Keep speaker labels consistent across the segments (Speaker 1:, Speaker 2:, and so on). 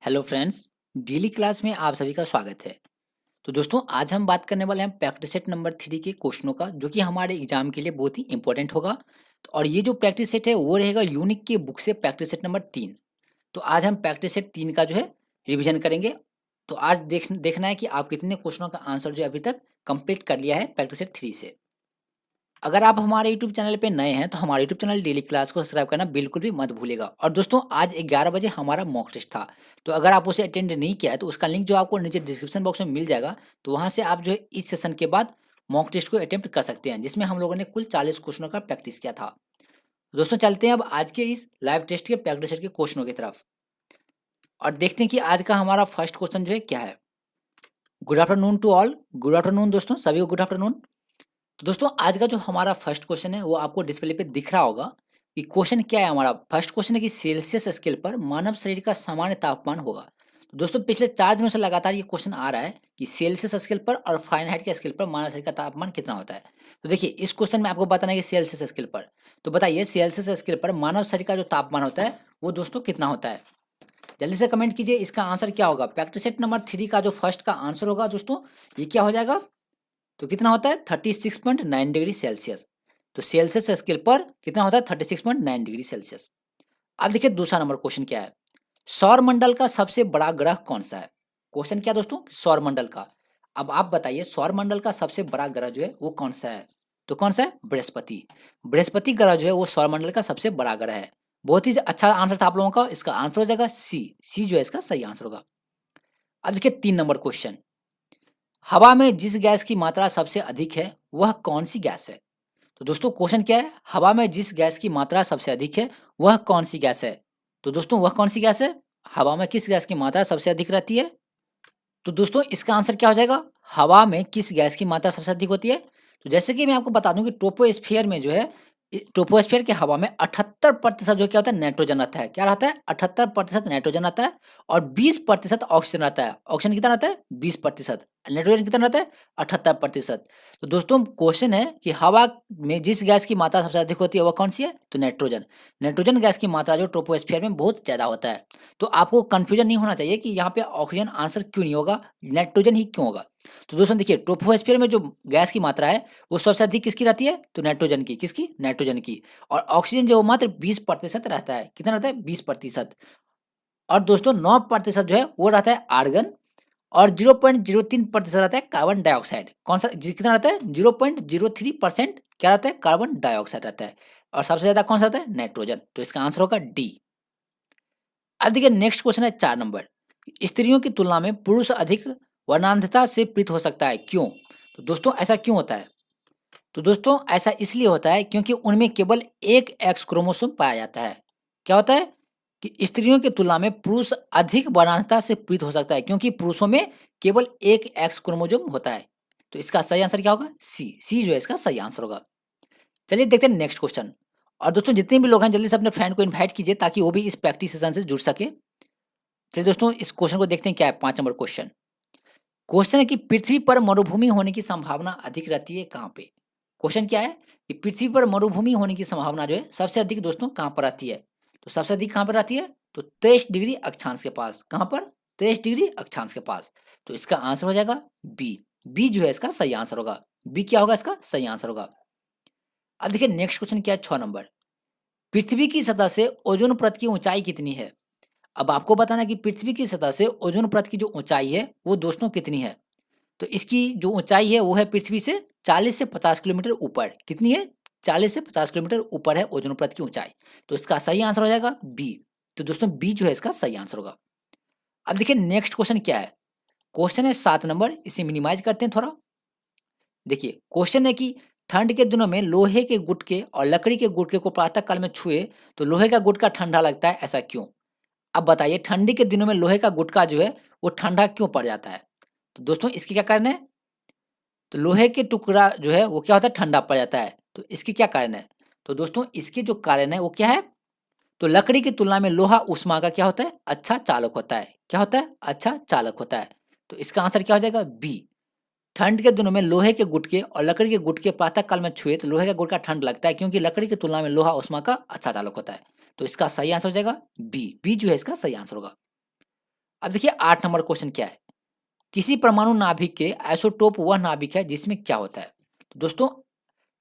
Speaker 1: Hello friends, daily class में आप सभी का स्वागत है। तो दोस्तों आज हम बात करने वाले हैं प्रैक्टिस सेट नंबर 3 के क्वेश्चनों का, जो कि हमारे एग्जाम के लिए बहुत ही इंपॉर्टेंट होगा। और ये जो प्रैक्टिस सेट है वो रहेगा यूनिक की बुक से प्रैक्टिस सेट नंबर 3। तो आज हम प्रैक्टिस सेट 3 का जो है रिवीजन करेंगे। तो आज देखना है कि आप कितने क्वेश्चनों का आंसर जो है अभी तक कंप्लीट कर लिया है प्रैक्टिस सेट 3 से। अगर आप हमारे यूट्यूब चैनल पे नए हैं तो हमारे यूट्यूब चैनल डेली क्लास को सब्सक्राइब करना बिल्कुल भी मत भूलिएगा। और दोस्तों आज 11 बजे हमारा मॉक टेस्ट था, तो अगर आप उसे अटेंड नहीं किया है तो उसका लिंक जो आपको नीचे डिस्क्रिप्शन बॉक्स में मिल जाएगा। तो वहाँ से आप जो है इस सेशन के बाद मॉक टेस्ट को अटेम्प्ट कर सकते हैं, जिसमें हम लोगों ने कुल 40 क्वेश्चनों का प्रैक्टिस किया था। दोस्तों चलते हैं अब आज के इस लाइव टेस्ट के प्रैक्टिस सेट के क्वेश्चनों की तरफ और देखते हैं कि आज का हमारा फर्स्ट क्वेश्चन जो है क्या है। Good afternoon to all. Good afternoon दोस्तों, सभी को गुड आफ्टरनून। तो दोस्तों आज का जो हमारा फर्स्ट क्वेश्चन है वो आपको डिस्प्ले पे दिख रहा होगा कि क्वेश्चन क्या है। हमारा फर्स्ट क्वेश्चन है कि सेल्सियस स्केल पर मानव शरीर का सामान्य तापमान होगा। तो दोस्तों पिछले 4 दिनों से लगातार ये क्वेश्चन आ रहा है कि सेल्सियस स्केल पर और फारेनहाइट के स्केल पर मानव शरीर का तापमान कितना होता है। तो देखिए इस क्वेश्चन में आपको बताना है कि सेल्सियस स्केल पर, तो बताइए सेल्सियस स्केल पर मानव शरीर का जो तापमान होता है वो दोस्तों कितना होता है। जल्दी से कमेंट कीजिए इसका आंसर क्या होगा। प्रैक्टिस सेट नंबर 3 का जो फर्स्ट का आंसर होगा दोस्तों ये क्या हो जाएगा। तो कितना होता है 36.9 डिग्री सेल्सियस। तो सेल्सियस स्केल पर कितना होता है 36.9 डिग्री सेल्सियस। अब देखिए दूसरा नंबर क्वेश्चन क्या है। सौर मंडल का सबसे बड़ा ग्रह कौन सा है। क्वेश्चन क्या दोस्तों, सौर मंडल का। अब आप बताइए सौर मंडल का सबसे बड़ा ग्रह जो है वो कौन सा है। तो कौन सा है, बृहस्पति। बृहस्पति ग्रह जो है वो सौर मंडल का सबसे बड़ा ग्रह है। बहुत ही अच्छा आंसर था आप लोगों का। इसका आंसर हो जाएगा सी जो है इसका सही आंसर होगा। अब देखिए 3 नंबर क्वेश्चन। हवा में जिस गैस की मात्रा सबसे अधिक है वह कौन सी गैस है। तो दोस्तों क्वेश्चन क्या है, हवा में जिस गैस की मात्रा सबसे अधिक है वह कौन सी गैस है। तो दोस्तों वह कौन सी गैस है, हवा में किस गैस की मात्रा सबसे अधिक रहती है। तो दोस्तों इसका आंसर क्या हो जाएगा, हवा में किस गैस की मात्रा सबसे अधिक होती है। तो जैसे कि मैं आपको बता दूं कि ट्रोपोस्फियर में जो है ट्रोपोस्फियर के हवा में 78% जो क्या होता है नाइट्रोजन रहता है। क्या रहता है, 78% नाइट्रोजन रहता है और 20% ऑक्सीजन रहता है। ऑक्सीजन कितना रहता है 20%, नाइट्रोजन कितना रहता है 78%। तो दोस्तों क्वेश्चन है कि हवा में जिस गैस की मात्रा सबसे अधिक होती है वह कौन सी है, तो नाइट्रोजन। नाइट्रोजन गैस की मात्रा जो ट्रोपोस्फियर में बहुत ज्यादा होता है। तो आपको कंफ्यूजन नहीं होना चाहिए कि यहाँ पे ऑक्सीजन आंसर क्यों नहीं होगा, नाइट्रोजन ही क्यों होगा। तो दोस्तों देखिए ट्रोपोस्फियर में जो गैस की मात्रा है वो सबसे अधिक किसकी रहती है, तो नाइट्रोजन की। किसकी, नाइट्रोजन की। और ऑक्सीजन जो मात्र 20% रहता है। कितना रहता है 20%। और दोस्तों 9% जो है वो रहता है आर्गन और 0.03% रहता है कार्बन डाइऑक्साइड। कौन सा कितना रहता है 0.03% क्या रहता है, कार्बन डाइऑक्साइड रहता है। और सबसे ज्यादा कौन सा रहता है, नाइट्रोजन। तो इसका आंसर होगा डी। अब देखिए नेक्स्ट क्वेश्चन है 4 नंबर। स्त्रियों की तुलना में पुरुष अधिक वर्णांधता से पीड़ित हो सकता है, क्यों। तो दोस्तों ऐसा क्यों होता है। तो दोस्तों ऐसा इसलिए होता है क्योंकि उनमें केवल एक एक्स क्रोमोसोम पाया जाता है। क्या होता है कि स्त्रियों की तुलना में पुरुष अधिक वर्णांधता से पीड़ित हो सकता है क्योंकि पुरुषों में केवल एक एक्स क्रोमोसोम होता है। तो इसका सही आंसर क्या होगा, सी जो है इसका सही आंसर होगा। चलिए देखते हैं नेक्स्ट क्वेश्चन। और दोस्तों जितने भी लोग हैं जल्दी से अपने फ्रेंड को इन्वाइट कीजिए ताकि वो भी इस प्रैक्टिस सेशन से जुड़ सके। चलिए दोस्तों इस क्वेश्चन को देखते हैं क्या है। 5 नंबर क्वेश्चन। क्वेश्चन है कि पृथ्वी पर मरुभूमि होने की संभावना अधिक रहती है कहाँ पे। क्वेश्चन क्या है कि पृथ्वी पर मरुभूमि होने की संभावना जो है सबसे अधिक दोस्तों कहाँ पर आती है। तो सबसे अधिक कहाँ पर आती है, तो 23 डिग्री अक्षांश के पास। कहाँ पर, 23 डिग्री अक्षांश के पास। तो इसका आंसर हो जाएगा बी जो है इसका सही आंसर होगा। बी क्या होगा इसका सही आंसर होगा। अब देखिए नेक्स्ट क्वेश्चन क्या है 6 नंबर। पृथ्वी की सतह से ओजोन परत की ऊंचाई कितनी है। अब आपको बताना है कि पृथ्वी की सतह से ओजोन परत की जो ऊंचाई है वो दोस्तों कितनी है। तो इसकी जो ऊंचाई है वो है पृथ्वी से 40 से 50 किलोमीटर ऊपर। कितनी है, 40 से 50 किलोमीटर ऊपर है ओजोन परत की ऊंचाई। तो इसका सही आंसर हो जाएगा बी। तो दोस्तों बी जो है इसका सही आंसर होगा। अब देखिए नेक्स्ट क्वेश्चन क्या है। क्वेश्चन है 7 नंबर, इसे मिनिमाइज करते हैं थोड़ा। देखिए क्वेश्चन है कि ठंड के दिनों में लोहे के गुटके और लकड़ी के गुटके को प्रातः काल में छुए तो लोहे का गुटका ठंडा लगता है, ऐसा क्यों। अब बताइए ठंडी के दिनों में लोहे का गुटका जो है वो ठंडा क्यों पड़ जाता है। तो दोस्तों इसके क्या कारण है, तो लोहे के टुकड़ा जो है वो क्या होता है ठंडा पड़ जाता है। तो इसके क्या कारण है, तो दोस्तों इसके जो कारण है वो क्या है, तो लकड़ी की तुलना में लोहा ऊष्मा का क्या होता है, अच्छा चालक होता है। क्या होता है, अच्छा चालक होता है। तो इसका आंसर क्या हो जाएगा बी। ठंड के दिनों में लोहे के गुटके और लकड़ी के गुटके प्रातः काल में छुए तो लोहे का गुटका ठंड लगता है क्योंकि लकड़ी की तुलना में लोहा ऊष्मा का अच्छा चालक होता है। तो इसका सही आंसर हो जाएगा बी जो है इसका सही आंसर होगा। अब देखिए 8 नंबर क्वेश्चन क्या है, किसी परमाणु नाभिक के आइसोटोप वह नाभिक है जिसमें क्या होता है। तो दोस्तों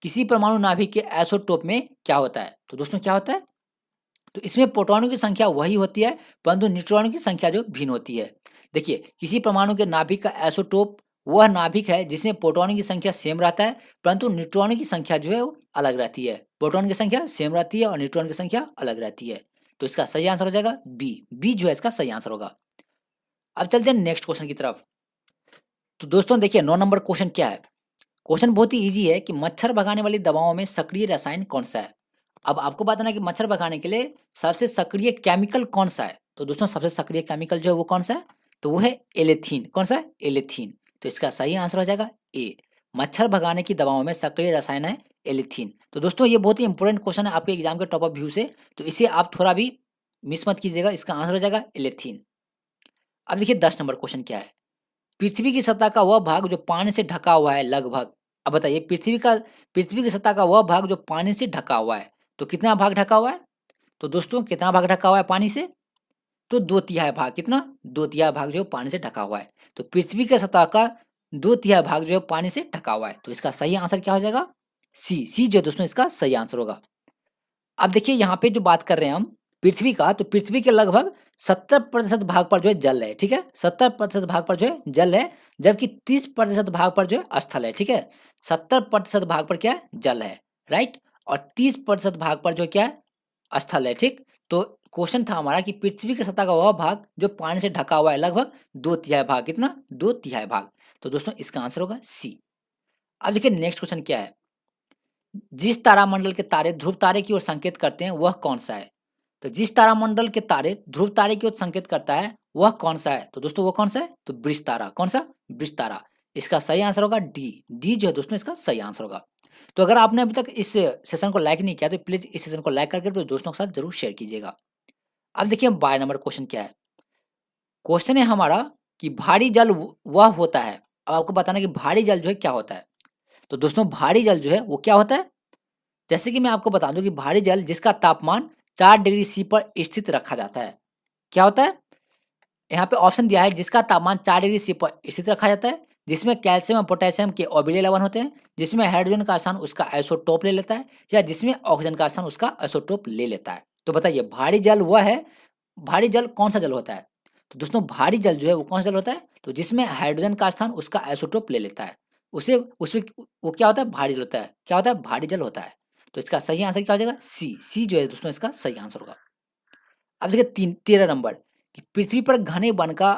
Speaker 1: किसी परमाणु नाभिक के आइसोटोप में क्या होता है, तो दोस्तों क्या होता है, तो इसमें प्रोटॉनों की संख्या वही होती है परंतु न्यूट्रॉनों की संख्या जो भिन्न होती है। देखिए किसी परमाणु के नाभिक का आइसोटोप वह नाभिक है जिसमें प्रोटॉनों की संख्या सेम रहता है परंतु न्यूट्रॉनों की संख्या जो है वो अलग रहती है। प्रोटॉन की संख्या सेम रहती है और न्यूट्रॉन की संख्या अलग रहती है। तो इसका सही आंसर हो जाएगा बी। बी जो है इसका सही आंसर होगा। अब चलते हैं नेक्स्ट क्वेश्चन की तरफ। तो दोस्तों देखिए 9 नंबर क्वेश्चन क्या है। क्वेश्चन बहुत ही इजी है कि मच्छर भगाने वाली दवाओं में सक्रिय रसायन कौन सा है। अब आपको बताना है कि मच्छर भगाने के लिए सबसे सक्रिय केमिकल कौन सा है। तो दोस्तों सबसे सक्रिय केमिकल जो है वो कौन सा है, तो वो है एलेथीन। कौन सा है, एलेथीन। तो इसका सही आंसर हो जाएगा ए। मच्छर भगाने की दवाओं में सक्रिय रसायन है एलेथीन। तो दोस्तों ये बहुत ही इंपॉर्टेंट क्वेश्चन है आपके एग्जाम के टॉप ऑफ व्यू से, तो इसे आप थोड़ा भी मिस मत कीजिएगा। इसका आंसर हो जाएगा एलेथीन। अब देखिए 10 नंबर क्वेश्चन क्या है। पृथ्वी की सतह का वह भाग जो पानी से ढका हुआ है लगभग। अब बताइए पृथ्वी की सतह का वह भाग जो पानी से ढका हुआ है, तो कितना भाग ढका हुआ है। तो दोस्तों कितना भाग ढका हुआ है पानी से, तो 2/3 भाग। कितना, 2/3 भाग जो है पानी से ढका हुआ है। तो पृथ्वी की सतह का 2/3 भाग जो है पानी से ढका हुआ है। तो इसका सही आंसर क्या हो जाएगा, सी। सी जो है दोस्तों इसका सही आंसर होगा। अब देखिए यहाँ पे जो बात कर रहे हैं हम पृथ्वी का, तो पृथ्वी के लगभग 70% भाग पर जो है जल है। ठीक है, 70% भाग पर जो है जल है, जबकि 30% भाग पर जो है स्थल है। ठीक है, 70% भाग पर क्या है, जल है, राइट, और 30% भाग पर जो क्या है, स्थल है। ठीक, तो क्वेश्चन था हमारा कि पृथ्वी की सतह का वह भाग जो पानी से ढका हुआ है लगभग 2/3 भाग। कितना, 2/3 भाग। तो दोस्तों इसका आंसर होगा सी। अब देखिए नेक्स्ट क्वेश्चन क्या है। जिस तारामंडल के तारे ध्रुव तारे की ओर संकेत करते हैं वह कौन सा है। तो जिस तारामंडल के तारे ध्रुव तारे की ओर संकेत करता है वह कौन सा है, तो दोस्तों वो कौन सा है, तो वृष तारा। कौन सा, वृष तारा। इसका सही आंसर होगा डी। डी जो है दोस्तों इसका सही आंसर होगा। तो अगर आपने अभी तक इस सेशन को लाइक नहीं किया तो प्लीज इस सेशन को लाइक करके तो दोस्तों के साथ जरूर शेयर कीजिएगा। अब देखिए 12 नंबर क्वेश्चन क्या है। क्वेश्चन है हमारा कि भारी जल वह होता है। अब आपको बताना कि भारी जल जो है क्या होता है। तो दोस्तों भारी जल जो है वो क्या होता है, जैसे कि मैं आपको बता दूं कि भारी जल जिसका तापमान 4 डिग्री सी पर स्थित रखा जाता है। क्या होता है, यहाँ पे ऑप्शन दिया है जिसका तापमान 4 डिग्री सी पर स्थित रखा जाता है, जिसमें कैल्शियम और पोटेशियम के ऑर्बिटल लवण होते हैं, जिसमें हाइड्रोजन का स्थान उसका आइसोटोप ले लेता है, या जिसमें ऑक्सीजन का स्थान उसका आइसोटोप ले लेता है। तो बताइए भारी जल वह है, भारी जल कौन सा जल होता है। तो दोस्तों भारी जल जो है वो कौन सा जल होता है, तो जिसमें हाइड्रोजन का स्थान उसका आइसोटोप ले लेता है, उसे उसमें वो क्या होता है, भारी जल होता है। क्या होता है, भारी जल होता है। तो इसका सही आंसर क्या हो जाएगा, सी। सी जो है दोस्तों इसका सही आंसर होगा। अब देखिए 13 नंबर कि पृथ्वी पर घने वन का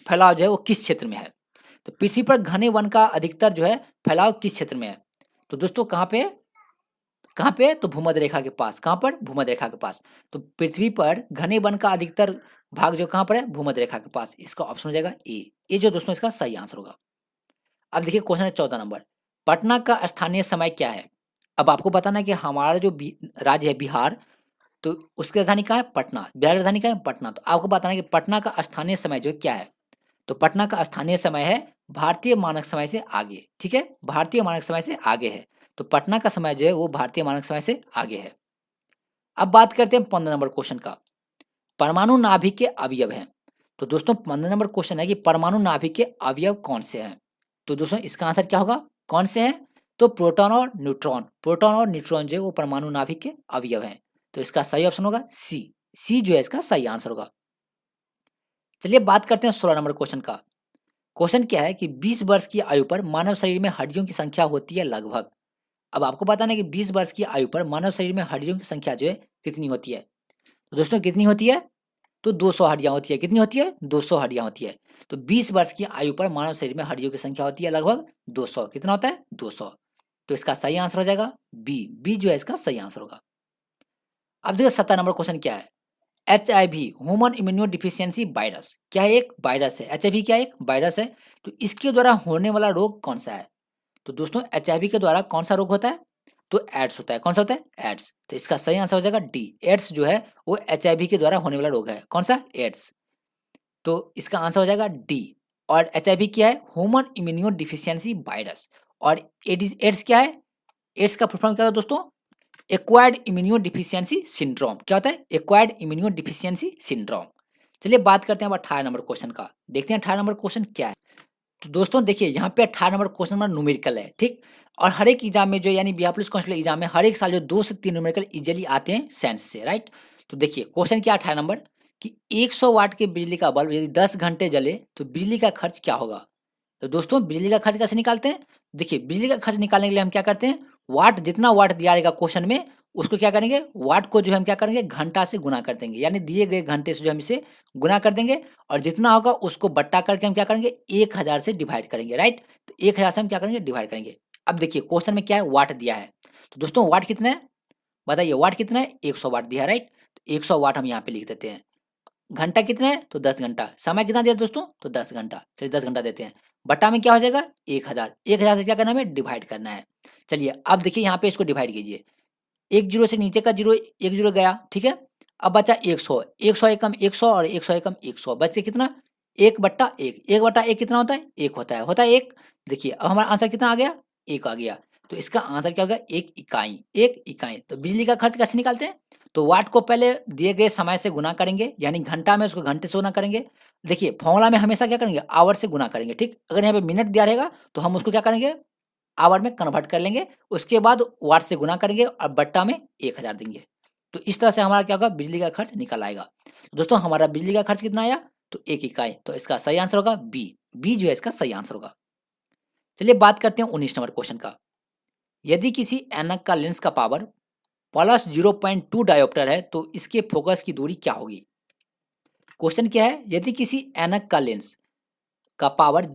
Speaker 1: फैलाव जो है वो किस क्षेत्र में है। तो पृथ्वी पर घने वन का अधिकतर जो है फैलाव किस क्षेत्र में है। तो दोस्तों कहाँ पे, तो भूमध्य रेखा के पास। कहाँ पर, भूमध्य रेखा के पास। तो पृथ्वी पर घने वन का अधिकतर भाग जो कहाँ पर है, भूमध्य रेखा के पास। इसका ऑप्शन हो जाएगा ए। ये जो दोस्तों इसका सही आंसर होगा। अब देखिए क्वेश्चन है 14 नंबर, पटना का स्थानीय समय क्या है। अब आपको बताना है कि हमारा जो राज्य है बिहार, तो उसकी राजधानी कहाँ है, पटना। बिहार की राजधानी कहाँ है, पटना। तो आपको बताना है कि पटना का स्थानीय समय जो क्या है। तो पटना का स्थानीय समय है भारतीय मानक समय से आगे। ठीक है, भारतीय मानक समय से आगे है। तो पटना का समय जो है वो भारतीय मानक समय से आगे है। अब बात करते हैं 15 नंबर क्वेश्चन का, परमाणु नाभिक के अवयव हैं। तो दोस्तों 15 नंबर क्वेश्चन है कि परमाणु नाभिक के अवयव कौन से हैं। तो दोस्तों इसका आंसर क्या होगा, कौन से हैं, तो प्रोटॉन और न्यूट्रॉन। प्रोटॉन और न्यूट्रॉन जो है वो परमाणु नाभिक के अवयव हैं। तो इसका सही ऑप्शन होगा सी। सी जो है इसका सही आंसर होगा। चलिए बात करते हैं 16 नंबर क्वेश्चन का। क्वेश्चन क्या है कि 20 वर्ष की आयु पर मानव शरीर में हड्डियों की संख्या होती है लगभग। अब आपको बताना है कि 20 वर्ष की आयु पर मानव शरीर में हड्डियों की संख्या जो है कितनी होती है। तो दोस्तों कितनी होती है, तो 200 हड्डियां होती है। कितनी होती है, 200 हड्डियां होती है। तो 20 वर्ष की आयु पर मानव शरीर में हड्डियों की संख्या होती है लगभग 200। कितना होता है, 200। तो इसका सही आंसर हो जाएगा बी। बी जो है इसका सही आंसर होगा। अब देखिए 17 नंबर क्वेश्चन क्या है। HIV human immuno deficiency virus क्या है, एक वायरस है। HIV क्या है, एक वायरस है। तो इसके द्वारा होने वाला रोग कौन सा है। तो दोस्तों HIV के द्वारा कौन सा रोग होता है, तो एड्स होता है। कौन सा होता है, एड्स। तो इसका सही आंसर हो जाएगा डी। एड्स जो है वो HIV के द्वारा होने वाला रोग है। कौन सा, एड्स। तो इसका आंसर हो जाएगा डी। और HIV क्या है, ह्यूमन इम्यूनो डिफिशियंसी वायरस। और एडिस एड्स क्या है, एड्स का फुल फॉर्म क्या होता है दोस्तों, एक्वायर्ड इम्यूनो डिफिशियंसी सिंड्रोम। क्या होता है, एक्वायर्ड इम्यूनो डिफिशियंसी सिंड्रोम। चलिए बात करते हैं अब 18 नंबर क्वेश्चन का। देखते हैं 18 नंबर क्वेश्चन क्या है। तो दोस्तों देखिए यहाँ पे 18 नंबर क्वेश्चन नंबर न्यूमेरिकल है, ठीक। और हर एक एग्जाम में जो यानी बिहार पुलिस कांस्टेबल एग्जाम में हर एक साल जो 2 से 3 न्यूमेरिकल इजीली आते हैं साइंस से, राइट। तो देखिए क्वेश्चन क्या 18 नंबर कि 100 वाट के बिजली का बल्ब यदि 10 घंटे जले तो बिजली का खर्च क्या होगा। तो दोस्तों बिजली का खर्च कैसे निकालते हैं। देखिए बिजली का खर्च निकालने के लिए हम क्या करते हैं, वाट जितना वाट दिया रहेगा क्वेश्चन में उसको क्या करेंगे, वाट को जो है हम क्या करेंगे घंटा से गुना कर देंगे, यानी दिए गए घंटे से जो हम इसे गुना कर देंगे और जितना होगा उसको बट्टा करके हम क्या करेंगे 1000 से डिवाइड करेंगे, राइट। तो 1000 से हम क्या करेंगे डिवाइड करेंगे। अब देखिए क्वेश्चन में क्या है, वाट दिया है। तो दोस्तों वाट कितना है बताइए, वाट कितना है 100 वाट दिया है, राइट। तो 100 वाट हम यहाँ पे लिख देते हैं। घंटा कितना है तो 10 घंटा, समय कितना दिया दोस्तों तो 10 घंटा, चलिए 10 घंटा देते हैं। बट्टा में क्या हो जाएगा 1000, 1000 से क्या करना है हमें डिवाइड करना है। चलिए अब देखिए यहाँ पे इसको डिवाइड कीजिए, एक जीरो से नीचे का जीरो एक जीरो गया, ठीक है। अब बचा 100, 100 एकम 100 और 100 एकम 100, बच के कितना 1/1, 1/1 कितना होता है एक। देखिए अब हमारा आंसर कितना आ गया, एक आ गया। तो इसका आंसर क्या होगा, एक इकाई, एक इकाई। तो बिजली का खर्च कैसे निकालते हैं, तो वाट को पहले दिए गए समय से गुना करेंगे, यानी घंटा में उसको घंटे से गुना करेंगे। देखिए फॉर्मूला में हमेशा क्या करेंगे आवर से गुना करेंगे, ठीक। अगर यहाँ पे मिनट दिया रहेगा तो हम उसको क्या करेंगे आवर में कन्वर्ट कर लेंगे, उसके बाद वाट से गुना करेंगे और बट्टा में 1000 देंगे। तो इस तरह से हमारा क्या होगा बिजली का खर्च निकल आएगा। तो दोस्तों हमारा बिजली का खर्च कितना आया, तो एक इकाई। तो इसका सही आंसर होगा बी, बी जो है इसका सही आंसर होगा। चलिए बात करते हैं 19 नंबर क्वेश्चन का। यदि किसी ऐनक का लेंस का पावर +0.2 डायोप्टर है तो इसके फोकस की दूरी क्या होगी। क्वेश्चन क्या है, यदि किसी ऐनक का लेंस का पावर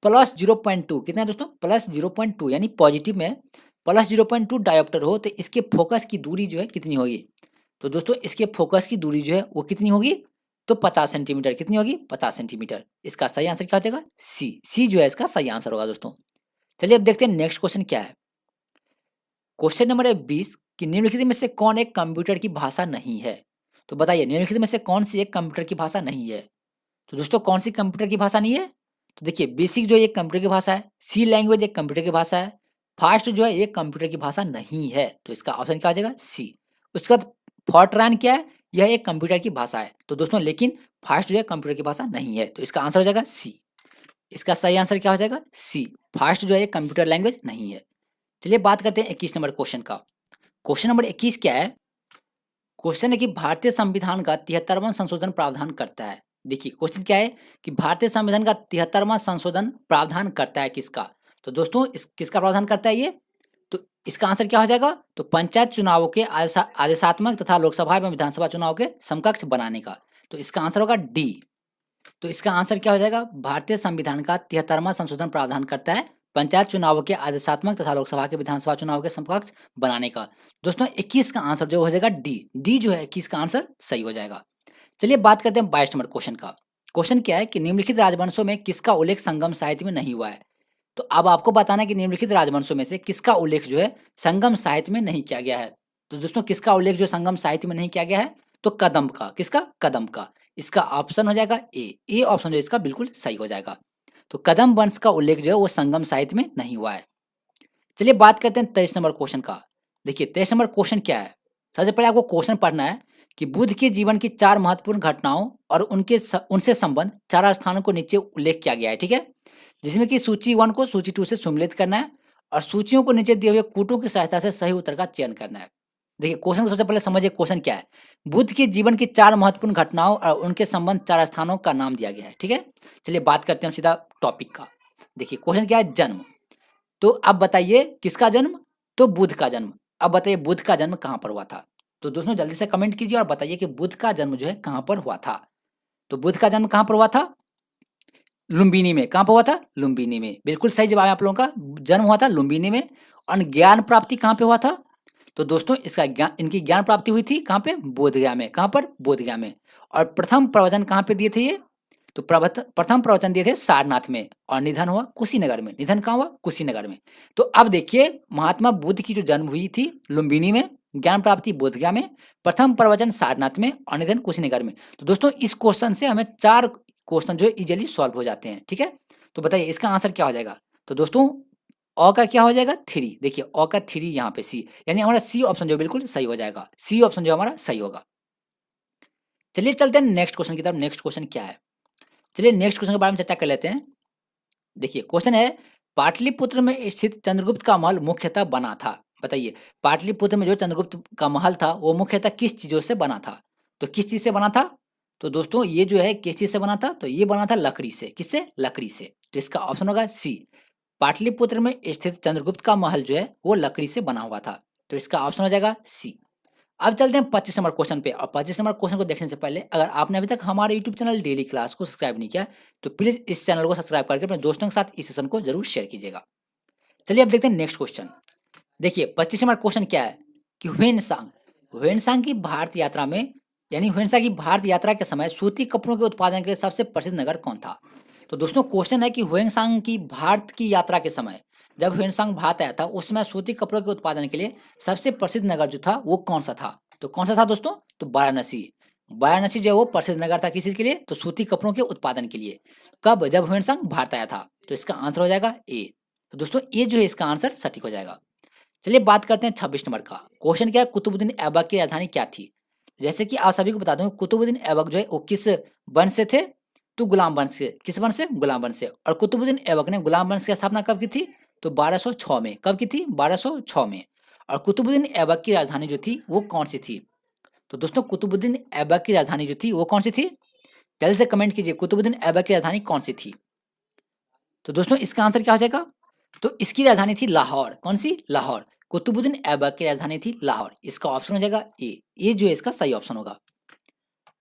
Speaker 1: +0.2 कितना है दोस्तों, +0.2 यानी पॉजिटिव में +0.2 डायोप्टर हो तो इसके फोकस की दूरी जो है कितनी होगी। तो दोस्तों इसके फोकस की दूरी जो है वो कितनी होगी, तो 50 सेंटीमीटर। कितनी होगी 50 सेंटीमीटर। इसका सही आंसर क्या हो जाएगा सी, सी जो है इसका सही आंसर होगा दोस्तों। चलिए अब देखते हैं नेक्स्ट क्वेश्चन क्या है। क्वेश्चन नंबर है 20 कि निम्नलिखित में से कौन एक कंप्यूटर की भाषा नहीं है। तो बताइए निम्नलिखित में से कौन सी एक कंप्यूटर की भाषा नहीं है। तो दोस्तों कौन सी कंप्यूटर की भाषा नहीं है, तो देखिए बेसिक जो है एक कंप्यूटर की भाषा है, सी लैंग्वेज एक कंप्यूटर की भाषा है, फास्ट जो है एक कंप्यूटर की भाषा नहीं है। तो इसका ऑप्शन क्या आ जाएगा सी। उसके बाद फॉर्ट्रान क्या है, यह एक कंप्यूटर की भाषा है। तो दोस्तों लेकिन फास्ट जो है कंप्यूटर की भाषा नहीं है, तो इसका आंसर हो जाएगा सी। इसका सही आंसर क्या हो जाएगा सी, फास्ट जो है एक कंप्यूटर लैंग्वेज नहीं है। चलिए बात करते हैं 21 नंबर क्वेश्चन का। क्वेश्चन नंबर 21 क्या है, क्वेश्चन है कि भारतीय संविधान का 73वां संशोधन प्रावधान करता है। देखिए क्वेश्चन क्या है कि भारतीय संविधान का 73वां संशोधन प्रावधान करता है किसका। तो दोस्तों इस किसका प्रावधान करता है ये, तो इसका आंसर क्या हो जाएगा, तो पंचायत चुनावों के आदेशात्मक तथा लोकसभा एवं विधानसभा चुनाव के समकक्ष बनाने का। तो इसका आंसर होगा डी। तो इसका आंसर क्या हो जाएगा, भारतीय संविधान का 73वां संशोधन प्रावधान करता है पंचायत चुनावों के आदेशात्मक तथा लोकसभा के विधानसभा चुनाव के समकक्ष बनाने का। दोस्तों 21 का आंसर जो हो जाएगा डी, डी जो है 21 का आंसर सही हो जाएगा। चलिए बात करते हैं 22 नंबर क्वेश्चन का। क्वेश्चन क्या है कि निम्नलिखित राजवंशों में किसका उल्लेख संगम साहित्य में नहीं हुआ है। तो अब आपको बताना है कि निम्नलिखित राजवंशों में से किसका उल्लेख जो है संगम साहित्य में नहीं किया गया है। तो दोस्तों किसका उल्लेख जो संगम साहित्य में नहीं किया गया है, तो कदम्ब का। किसका, कदम्ब का। इसका ऑप्शन हो जाएगा ए ऑप्शन जो है इसका बिल्कुल सही हो जाएगा। तो कदम्ब वंश का उल्लेख जो है वो संगम साहित्य में नहीं हुआ है। चलिए बात करते हैं 23 नंबर क्वेश्चन का। देखिए 23 नंबर क्वेश्चन क्या है, सबसे पहले आपको क्वेश्चन पढ़ना है कि बुद्ध के जीवन की 4 महत्वपूर्ण घटनाओं और उनसे संबंध 4 स्थानों को नीचे उल्लेख किया गया है, ठीक है। जिसमें कि सूची 1 को सूची 2 से सम्मिलित करना है और सूचियों को नीचे दिए हुए कूटों की सहायता से सही उत्तर का चयन करना है। देखिए क्वेश्चन को सबसे पहले समझिए, क्वेश्चन क्या है, बुद्ध के जीवन की 4 महत्वपूर्ण घटनाओं और उनके संबंध 4 स्थानों का नाम दिया गया है, ठीक है। चलिए बात करते हैं हम सीधा टॉपिक का। देखिए क्वेश्चन क्या है, जन्म। तो अब बताइए किसका जन्म, तो बुद्ध का जन्म। अब बताइए बुद्ध का जन्म कहाँ पर हुआ था। तो दोस्तों जल्दी से कमेंट कीजिए और बताइए कि बुद्ध का जन्म जो है कहाँ पर हुआ था। तो बुद्ध का जन्म कहाँ पर हुआ था, लुम्बिनी में। कहाँ पर हुआ था, लुम्बिनी में। बिल्कुल सही जवाब है आप लोगों का, जन्म हुआ था लुम्बिनी में। और ज्ञान प्राप्ति कहाँ पे हुआ था, तो दोस्तों इसका ज्ञान इनकी ज्ञान प्राप्ति हुई थी कहाँ पे, बोधगया में। कहाँ पर, बोधगया में। और प्रथम प्रवचन कहाँ पे दिए थे ये, तो प्रथम प्रवचन दिए थे सारनाथ में और निधन हुआ कुशीनगर में। निधन कहाँ हुआ, कुशीनगर में। तो अब देखिए महात्मा बुद्ध की जो जन्म हुई थी लुम्बिनी में, ज्ञान प्राप्ति बोधगया में, प्रथम प्रवचन सारनाथ में और निधन कुशीनगर में। तो दोस्तों इस क्वेश्चन से हमें 4 क्वेश्चन जो है इजीली सॉल्व हो जाते हैं, ठीक है। तो बताइए इसका आंसर क्या हो जाएगा, तो दोस्तों अ का क्या हो जाएगा 3। देखिए अ का 3 यहाँ पे सी, यानी हमारा सी ऑप्शन जो बिल्कुल सही हो जाएगा। सी ऑप्शन जो हमारा सही होगा। चलिए चलते हैं नेक्स्ट क्वेश्चन की तरफ। नेक्स्ट क्वेश्चन क्या है, चलिए नेक्स्ट क्वेश्चन के बारे में चर्चा कर लेते हैं। देखिए क्वेश्चन है, पाटलिपुत्र में स्थित चंद्रगुप्त का महल मुख्यतः बना था। बताइए, पाटलिपुत्र में जो चंद्रगुप्त का महल था वो मुख्यतः किस चीजों से बना था? तो किस चीज से बना था? तो दोस्तों ये जो है किस चीज से बना था? तो ये बना था लकड़ी से। किससे? लकड़ी से। तो इसका ऑप्शन होगा सी, पाटलिपुत्र में स्थित चंद्रगुप्त का महल जो है वो लकड़ी से बना हुआ था। तो इसका ऑप्शन हो जाएगा सी। अब चलते हैं 25 नंबर क्वेश्चन पे। और 25 नंबर क्वेश्चन को देखने से पहले अगर आपने अभी तक हमारे यूट्यूब चैनल डेली क्लास को सब्सक्राइब नहीं किया तो प्लीज इस चैनल को सब्सक्राइब करके अपने दोस्तों के साथ इस सेशन को जरूर शेयर कीजिएगा। चलिए अब देखते हैं नेक्स्ट क्वेश्चन। देखिए 25 नंबर क्वेश्चन क्या है कि ह्वेनसांग की भारत यात्रा में, यानी ह्वेनसांग की भारत यात्रा के समय सूती कपड़ों के उत्पादन के लिए सबसे प्रसिद्ध नगर कौन था? तो दोस्तों क्वेश्चन है कि ह्वेनसांग की भारत की यात्रा के समय, जब ह्वेनसांग भारत आया था उस समय सूती कपड़ों के उत्पादन के लिए सबसे प्रसिद्ध नगर जो था वो कौन सा था? तो कौन सा था दोस्तों? तो वाराणसी। वाराणसी जो है वो प्रसिद्ध नगर था किस चीज के लिए? तो सूती कपड़ों के उत्पादन के लिए। कब? जब ह्वेनसांग भारत आया था। तो इसका आंसर हो जाएगा ए। तो दोस्तों ये जो है इसका आंसर सटीक हो जाएगा। चलिए बात करते हैं 26 नंबर का। क्वेश्चन क्या है, कुतुबुद्दीन ऐबक की राजधानी क्या थी? जैसे कि आप सभी को बता दूं, कुतुबुद्दीन ऐबक जो है वो किस वंश से थे? तो गुलाम वंश से। किस वंश से? गुलाम वंश से। और कुतुबुद्दीन ऐबक ने गुलाम वंश की स्थापना कब की थी? तो 1206 में। कब की थी? 1206 में। और कुतुबुद्दीन ऐबक की राजधानी जो थी वो कौन सी थी? तो दोस्तों कुतुबुद्दीन ऐबक की राजधानी जो थी वो कौन सी थी? जल्दी से कमेंट कीजिए, कुतुबुद्दीन ऐबक की राजधानी कौन सी थी? तो दोस्तों इसका आंसर क्या हो जाएगा? तो इसकी राजधानी थी लाहौर। कौन सी? लाहौर। कुतुबुद्दीन ऐबक की राजधानी थी लाहौर। इसका ऑप्शन हो जाएगा ए। ये जो है इसका सही ऑप्शन होगा।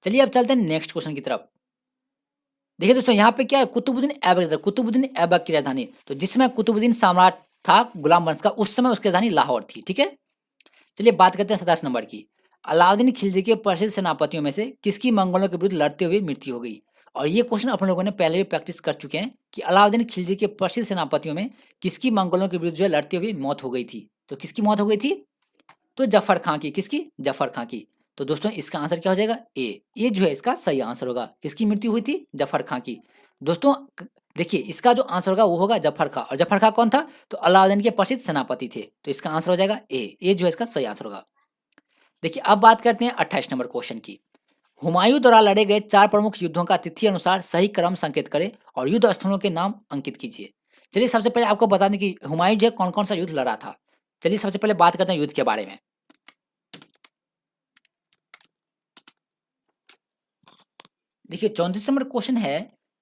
Speaker 1: चलिए अब चलते हैं नेक्स्ट क्वेश्चन की तरफ। देखिए दोस्तों यहाँ पे क्या है, कुतुबुद्दीन ऐबक, कुतुबुद्दीन ऐबक की राजधानी, तो जिस समय कुतुबुद्दीन सम्राट था गुलाम वंश का उस समय उसकी राजधानी लाहौर थी। ठीक है। चलिए बात करते हैं 27 नंबर की। अलाउद्दीन खिलजी के प्रसिद्ध सेनापतियों में से किसकी मंगोलों के विरुद्ध लड़ते हुए मृत्यु हो गई? और ये क्वेश्चन अपन लोगों ने पहले भी प्रैक्टिस कर चुके हैं कि अलाउद्दीन खिलजी के प्रसिद्ध सेनापतियों में किसकी मंगोलों के विरुद्ध जो है लड़ते हुए मौत हो गई थी? तो किसकी मौत हो गई थी? तो जफर खां की। किसकी? जफर खां की। तो दोस्तों इसका आंसर क्या हो जाएगा? ए। ये जो है इसका सही आंसर होगा। किसकी मृत्यु हुई थी? जफर खां की। दोस्तों देखिए इसका जो आंसर होगा वो होगा जफर खां। और जफर खां कौन था? तो अलाउद्दीन के प्रसिद्ध सेनापति थे। तो इसका आंसर हो जाएगा ए। ये जो है इसका सही आंसर होगा। देखिए अब बात करते हैं 28 नंबर क्वेश्चन की। हुमायूं द्वारा लड़े गए 4 प्रमुख युद्धों का तिथि अनुसार सही क्रम संकेत करें और युद्ध स्थलों के नाम अंकित कीजिए। चलिए सबसे पहले आपको बता दें कि हुमायूं जो है कौन कौन सा युद्ध लड़ा था। चलिए सबसे पहले बात करते हैं युद्ध के बारे में। देखिए 34 नंबर क्वेश्चन है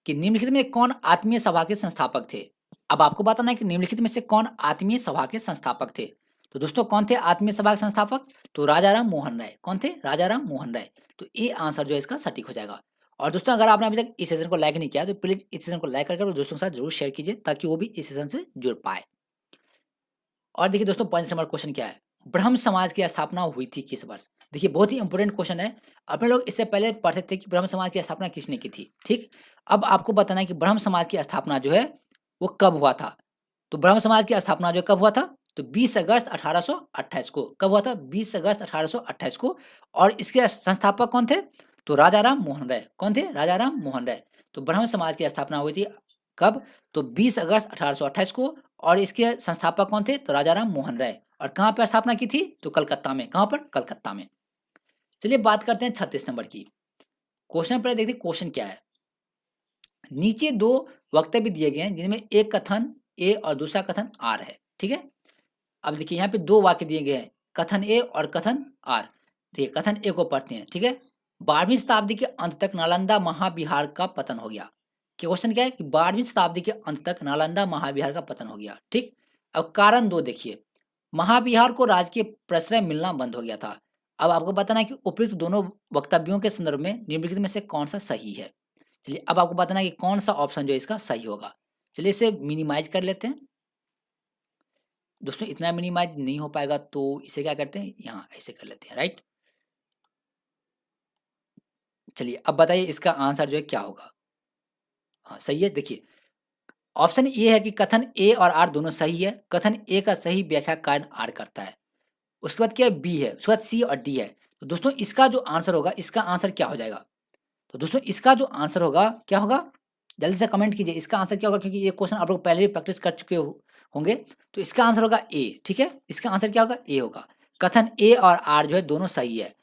Speaker 1: कि निम्नलिखित में कौन आत्मीय सभा के संस्थापक थे? अब आपको बताना है कि निम्नलिखित में से कौन आत्मीय सभा के संस्थापक थे। तो दोस्तों कौन थे आत्मीय सभा के संस्थापक? तो राजा राम मोहन राय। कौन थे? राजा राम मोहन राय। तो ये आंसर जो है इसका सटीक हो जाएगा। और दोस्तों अगर आपने अभी तक इस सेशन को लाइक नहीं किया तो प्लीज इस सेशन को लाइक करके अपने दोस्तों के साथ जरूर शेयर कीजिए ताकि वो भी इस सेशन से जुड़ पाए। और देखिए दोस्तों 5 नंबर क्वेश्चन क्या है, ब्रह्म समाज की स्थापना हुई थी किस वर्ष? देखिए बहुत ही इंपॉर्टेंट क्वेश्चन है। अपने लोग इससे पहले पढ़ते थे कि ब्रह्म समाज की स्थापना किसने की थी। ठीक। अब आपको बताना है कि ब्रह्म समाज की स्थापना जो है वो कब हुआ था। तो ब्रह्म समाज की स्थापना जो कब हुआ था? तो 20 अगस्त 1828 को। कब हुआ था? 20 अगस्त 1828 को। और इसके संस्थापक कौन थे? तो राजा राम मोहन राय। कौन थे? राजा राम मोहन राय। तो ब्रह्म समाज की स्थापना हुई थी कब? तो 20 अगस्त 1828 को। और इसके संस्थापक कौन थे? तो राजा राम मोहन राय। और कहाँ पर स्थापना की थी? तो कलकत्ता में। कहाँ पर? कलकत्ता में। चलिए बात करते हैं 36 नंबर की। क्वेश्चन पहले देखते क्वेश्चन क्या है। नीचे दो वक्तव्य दिए गए हैं जिनमें एक कथन ए और दूसरा कथन आर है। ठीक है। अब देखिए यहाँ पे दो वाक्य दिए गए हैं, कथन ए और कथन आर। देखिए कथन ए को पढ़ते हैं। ठीक है। 12वीं शताब्दी के अंत तक नालंदा महाविहार का पतन हो गया। क्वेश्चन क्या है कि 12वीं शताब्दी के अंत तक नालंदा महाविहार का पतन हो गया। ठीक। अब कारण दो देखिए, महाविहार को राजकीय प्रश्रय मिलना बंद हो गया था। अब आपको बताना है कि उपयुक्त दोनों वक्तव्यों के संदर्भ में निम्नलिखित में से कौन सा सही है। चलिए अब आपको बताना है कि कौन सा ऑप्शन जो है इसका सही होगा। चलिए इसे मिनिमाइज कर लेते हैं। दोस्तों इतना मिनिमाइज नहीं हो पाएगा तो इसे क्या करते हैं, यहाँ ऐसे कर लेते हैं। राइट। चलिए अब बताइए इसका आंसर जो है क्या होगा। हाँ सही है। देखिए ऑप्शन ए है कि कथन ए और आर दोनों सही है। कथन ए का सही व्याख्या कारण आर करता है। उसके बाद क्या है? बी है। उसके बाद सी और डी है। तो दोस्तों इसका जो आंसर होगा, इसका आंसर क्या हो जाएगा? तो दोस्तों इसका जो आंसर होगा क्या होगा? जल्दी से कमेंट कीजिए इसका आंसर क्या होगा, क्योंकि ये क्वेश्चन आप लोग पहले भी प्रैक्टिस कर चुके होंगे। तो इसका आंसर होगा ए। ठीक है। इसका आंसर क्या होगा? ए होगा। कथन ए और आर जो है दोनों सही है।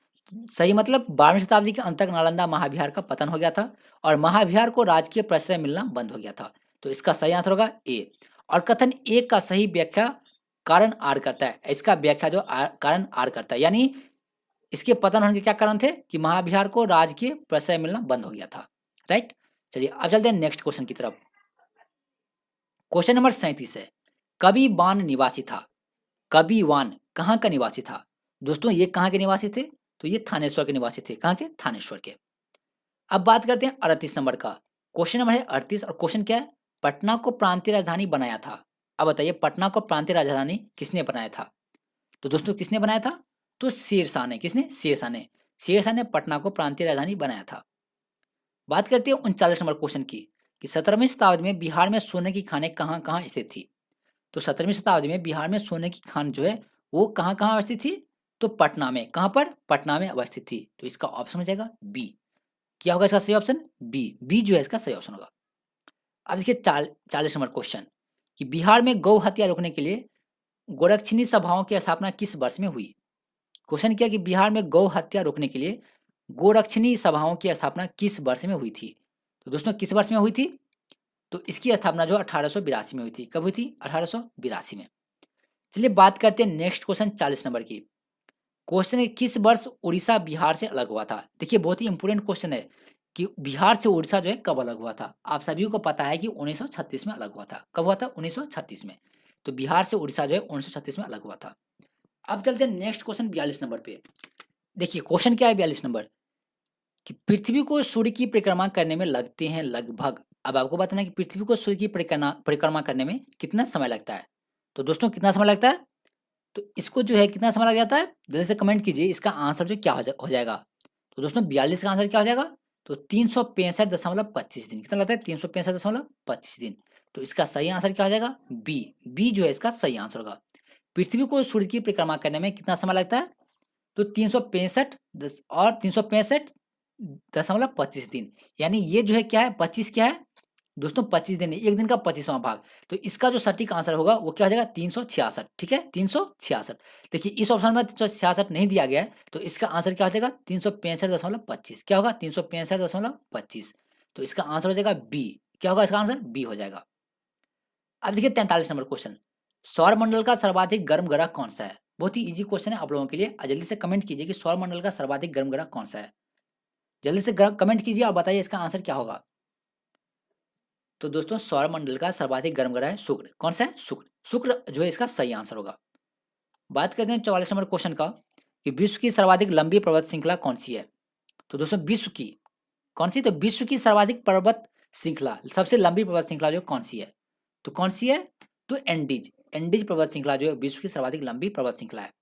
Speaker 1: सही मतलब 12वीं शताब्दी के अंत तक नालंदा महाविहार का पतन हो गया था और महाविहार को राजकीय प्रश्रय मिलना बंद हो गया था। तो इसका सही आंसर होगा ए। और कथन ए का सही व्याख्या कारण आर करता है। इसका व्याख्या जो कारण आर करता है, यानी इसके पतन होने के क्या कारण थे कि महाविहार को राजकीय प्रश्रय मिलना बंद हो गया था। राइट। चलिए अब चलते हैं नेक्स्ट क्वेश्चन की तरफ। क्वेश्चन नंबर 37 है, कवि वान निवासी था। कवि वान कहाँ का निवासी था? दोस्तों ये कहाँ के निवासी थे? तो ये थानेश्वर के निवासी थे। कहाँ के? थानेश्वर के। अब बात करते हैं 38 नंबर का। क्वेश्चन नंबर है 38 और क्वेश्चन क्या है? पटना को प्रांतीय राजधानी बनाया था। अब बताइए पटना को प्रांतीय राजधानी किसने बनाया था? तो दोस्तों किसने बनाया था? तो शेरशाह ने। किसने? शेरशाह ने। शेरशाह ने पटना को प्रांतीय राजधानी बनाया था। बात करते हैं 39 नंबर क्वेश्चन की कि 17वीं शताब्दी में बिहार में सोने की खानें कहाँ कहाँ स्थित थी। तो 17वीं शताब्दी में बिहार में सोने की खान जो है वो कहाँ कहाँ अवस्थित थी? तो पटना में। कहाँ पर? पटना में अवस्थित थी। तो इसका ऑप्शन हो जाएगा बी। क्या होगा इसका सही ऑप्शन? बी। बी जो है इसका सही ऑप्शन होगा। अब देखिए 40 नंबर क्वेश्चन कि बिहार में गौ हत्या रोकने के लिए गोरक्षिणी सभाओं की स्थापना किस वर्ष में हुई? क्वेश्चन क्या कि बिहार में गौ हत्या रोकने के लिए गोरक्षिणी सभाओं की स्थापना किस वर्ष में हुई थी? तो दोस्तों किस वर्ष में हुई थी? तो इसकी स्थापना जो 1882 में हुई थी। कब हुई थी? 1882 में। चलिए बात करते हैं नेक्स्ट क्वेश्चन 40 नंबर की। क्वेश्चन है किस वर्ष उड़ीसा बिहार से अलग हुआ था? देखिए बहुत ही इंपोर्टेंट क्वेश्चन है कि बिहार से उड़ीसा जो है कब अलग हुआ था। आप सभी को पता है कि 1936 में अलग हुआ था। कब हुआ था? 1936 में। तो बिहार से उड़ीसा जो है 1936 में अलग हुआ था। अब चलते हैं नेक्स्ट क्वेश्चन 42 नंबर पे। देखिए क्वेश्चन क्या है 42 नंबर कि पृथ्वी को सूर्य की परिक्रमा करने में लगते हैं लगभग। अब आपको बताना है कि पृथ्वी को सूर्य की परिक्रमा करने में कितना समय लगता है। तो दोस्तों कितना समय लगता है? तो इसको जो है कितना समय लग जाता है? जल्दी से कमेंट कीजिए इसका आंसर जो क्या हो जाएगा। तो दोस्तों 42 का आंसर क्या हो जाएगा? तो 365.25 दिन। कितना लगता है? 365.25 दिन। तो इसका सही आंसर क्या हो जाएगा? बी। बी जो है इसका सही आंसर होगा। पृथ्वी को सूर्य की परिक्रमा करने में कितना समय लगता है? तो 365.25 दिन, यानी ये जो है क्या है? 25 क्या है दोस्तों? 25 दिन, एक दिन का 25वां भाग। तो इसका जो सटीक आंसर होगा वो क्या हो जाएगा? 366। ठीक है, 366। देखिए इस ऑप्शन में 366 नहीं दिया गया है, तो इसका आंसर क्या हो जाएगा? 365.25। क्या होगा? 365.25। तो इसका आंसर हो जाएगा बी। क्या होगा इसका आंसर? बी हो जाएगा। अब देखिए 43 नंबर क्वेश्चन, सौर मंडल का सर्वाधिक गर्म ग्रह कौन सा है? बहुत ही इजी क्वेश्चन है आप लोगों के लिए। जल्दी से कमेंट कीजिए कि सौर मंडल का सर्वाधिक गर्म ग्रह कौन सा है। जल्दी से कमेंट कीजिए और बताइए इसका आंसर क्या होगा। तो दोस्तों सौर मंडल का सर्वाधिक गर्म ग्रह है शुक्र। कौन सा है? शुक्र। शुक्र जो है इसका सही आंसर होगा। बात करते हैं 44 नंबर क्वेश्चन का कि विश्व की सर्वाधिक लंबी पर्वत श्रृंखला कौन सी है? तो दोस्तों विश्व की कौन सी? तो विश्व की सर्वाधिक पर्वत श्रृंखला, सबसे लंबी पर्वत श्रृंखला जो कौन सी है? तो कौन सी है? तो एंडीज। एंडीज पर्वत श्रृंखला जो है विश्व की सर्वाधिक लंबी पर्वत श्रृंखला है।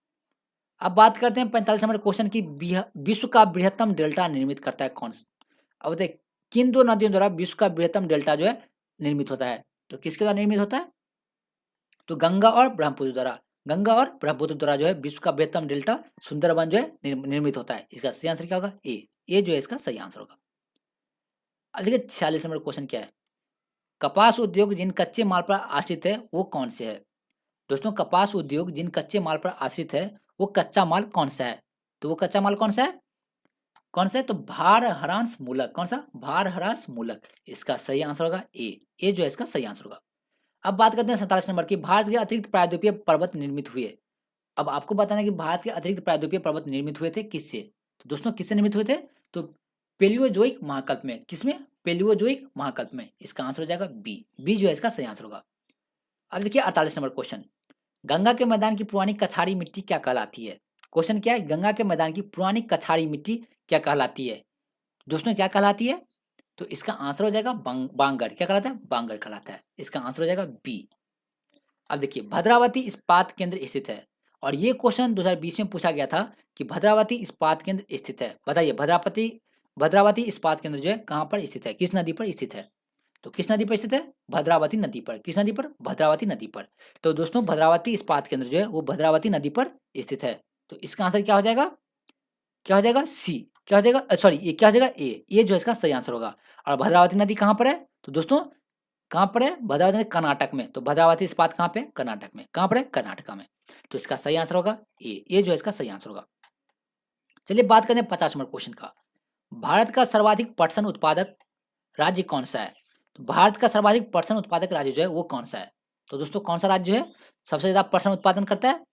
Speaker 1: अब बात करते हैं 45 नंबर क्वेश्चन की, विश्व का बृहत्तम डेल्टा निर्मित करता है कौन? अब देखिए किन दो नदियों द्वारा विश्व का बृहत्तम डेल्टा जो है निर्मित होता है? तो किसके द्वारा निर्मित होता है? तो गंगा और ब्रह्मपुत्र द्वारा। गंगा और ब्रह्मपुत्र द्वारा जो है विश्व का बृहत्तम डेल्टा सुंदरबन जो है निर्मित होता है। इसका सही आंसर क्या होगा? ए। ए जो है इसका सही आंसर होगा। अब देखिए 46 नंबर क्वेश्चन क्या है, कपास उद्योग जिन कच्चे माल पर आश्रित है वो कौन से है? दोस्तों कपास उद्योग जिन कच्चे माल पर आश्रित है वो कच्चा माल कौन सा है? तो वो कच्चा माल कौन सा है? कौन सा है? तो भार ह्रास मूलक। कौन सा? भार ह्रास मूलक। इसका सही आंसर होगा ए। ए जो है इसका सही आंसर होगा। अब बात करते हैं 47 नंबर की, भारत के अतिरिक्त प्रायद्वीपीय पर्वत निर्मित हुए। अब आपको बताना है कि भारत के अतिरिक्त प्रायद्वीपीय पर्वत निर्मित हुए थे किससे? तो दोस्तों किससे निर्मित हुए थे? तो पेलियोजोइक महाकल्प में। किसमें? पेलियोजोइक महाकल्प में। इसका आंसर हो जाएगा बी। बी जो है इसका सही आंसर होगा। अब देखिए 48 नंबर क्वेश्चन, गंगा के मैदान की पुरानी कछाड़ी मिट्टी क्या कहलाती है? क्वेश्चन क्या है? गंगा के मैदान की पुरानी कछाड़ी मिट्टी क्या कहलाती है? दोस्तों क्या कहलाती है? तो इसका आंसर हो जाएगा बांगर। क्या कहलाता है? बांगर कहलाता है। इसका आंसर हो जाएगा बी। अब देखिए भद्रावती इस्पात केंद्र स्थित है और ये क्वेश्चन 2020 में पूछा गया था कि भद्रावती इस्पात केंद्र स्थित है। बताइए भद्रावती इस्पात केंद्र जो है कहाँ पर स्थित है? किस नदी पर स्थित है? तो किस नदी पर स्थित है? भद्रावती नदी पर। किस नदी पर? भद्रावती नदी पर। तो दोस्तों भद्रावती इस्पात केंद्र जो है वो भद्रावती नदी पर स्थित है। तो इसका आंसर क्या हो जाएगा? क्या हो जाएगा? सी। क्या हो जाएगा? सॉरी ये क्या हो जाएगा? ए। ये जो इसका सही आंसर होगा। और भद्रावती नदी कहाँ पर है? तो दोस्तों कहाँ पर है? भद्रावती नदी कर्नाटक में। तो भद्रावती इस्पात कहाँ पे? कर्नाटक में। कहाँ पर है? कर्नाटका में। तो इसका सही आंसर होगा ए। ये जो है इसका सही आंसर होगा। चलिए बात करें 50 नंबर क्वेश्चन का। भारत का सर्वाधिक पटसन उत्पादक राज्य कौन सा है? तो भारत का सर्वाधिक पटसन उत्पादक राज्य जो है वो कौन सा है? तो दोस्तों कौन सा राज्य जो है सबसे ज्यादा पटसन उत्पादन करता है?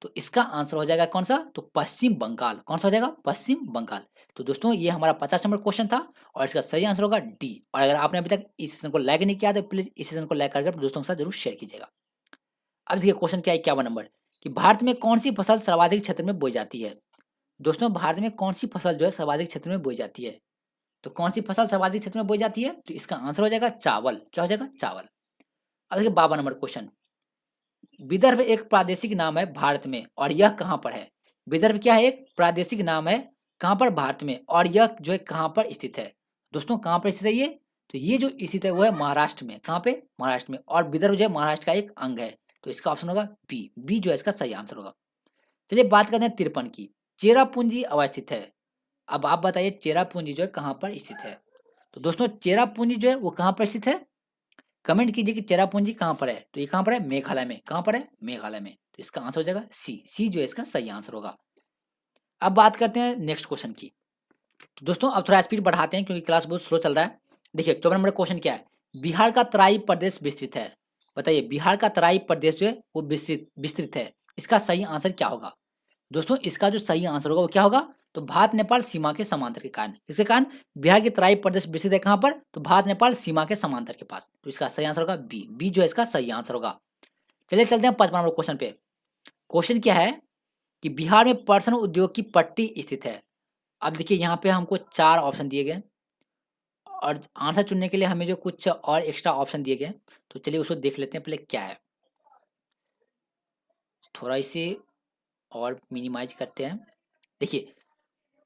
Speaker 1: तो इसका आंसर हो जाएगा कौन सा? तो पश्चिम बंगाल। कौन सा हो जाएगा? पश्चिम बंगाल। तो दोस्तों ये हमारा 50 नंबर क्वेश्चन था और इसका सही आंसर होगा डी। और अगर आपने अभी तक इस सेशन को लाइक नहीं किया तो प्लीज इस सेशन को लाइक करके अपने दोस्तों के साथ जरूर शेयर कीजिएगा। अब देखिए क्वेश्चन क्या है 51 नंबर कि भारत में कौन सी फसल सर्वाधिक क्षेत्र में बोई जाती है? दोस्तों भारत में कौन सी फसल जो है सर्वाधिक क्षेत्र में बोई जाती है? तो कौन सी फसल सर्वाधिक क्षेत्र में बोई जाती है? तो इसका आंसर हो जाएगा चावल। क्या हो जाएगा? चावल। अब देखिए 52 नंबर क्वेश्चन, विदर्भ एक प्रादेशिक नाम है भारत में और यह कहाँ पर है? विदर्भ क्या है? एक प्रादेशिक नाम है कहाँ पर? भारत में। और यह जो है कहाँ पर स्थित है? दोस्तों कहाँ पर स्थित है ये? तो ये जो स्थित है वो है महाराष्ट्र में। कहाँ पे? महाराष्ट्र में। और विदर्भ जो है महाराष्ट्र का एक अंग है। तो इसका ऑप्शन होगा बी। बी जो है इसका सही आंसर होगा। चलिए बात करते हैं 53 की, चेरापूंजी अवस्थित है। अब आप बताइए चेरापूंजी जो है कहाँ पर स्थित है? तो दोस्तों चेरापूंजी जो है वो कहाँ पर स्थित है? कमेंट कीजिए कि चेरापूंजी कहाँ पर है। तो ये कहाँ पर है? मेघालय में। कहाँ पर है? मेघालय में। तो इसका आंसर हो जाएगा सी। सी जो है इसका सही आंसर होगा। अब बात करते हैं नेक्स्ट क्वेश्चन की। तो दोस्तों अब थोड़ा स्पीड बढ़ाते हैं क्योंकि क्लास बहुत स्लो चल रहा है। देखिए 54 नंबर क्वेश्चन क्या है? बिहार का तराई प्रदेश विस्तृत है। बताइए बिहार का तराई प्रदेश जो है वो विस्तृत विस्तृत है। इसका सही आंसर क्या होगा? दोस्तों इसका जो सही आंसर होगा वो क्या होगा? तो भारत नेपाल सीमा के समांतर के कारण। इसके कारण बिहार की तराई प्रदेश विस्तृत है कहाँ पर? तो भारत नेपाल सीमा के समांतर के पास। तो इसका सही आंसर होगा बी। बी जो है इसका सही आंसर होगा। चलिए चलते हैं 55 नंबर क्वेश्चन पे। क्वेश्चन क्या है कि बिहार में पर्सन उद्योग की पट्टी स्थित है। अब देखिए यहाँ पे हमको 4 ऑप्शन दिए गए और आंसर चुनने के लिए हमें जो कुछ और एक्स्ट्रा ऑप्शन दिए गए, तो चलिए उसको देख लेते हैं पहले क्या है। थोड़ा इसे और मिनिमाइज करते हैं। देखिए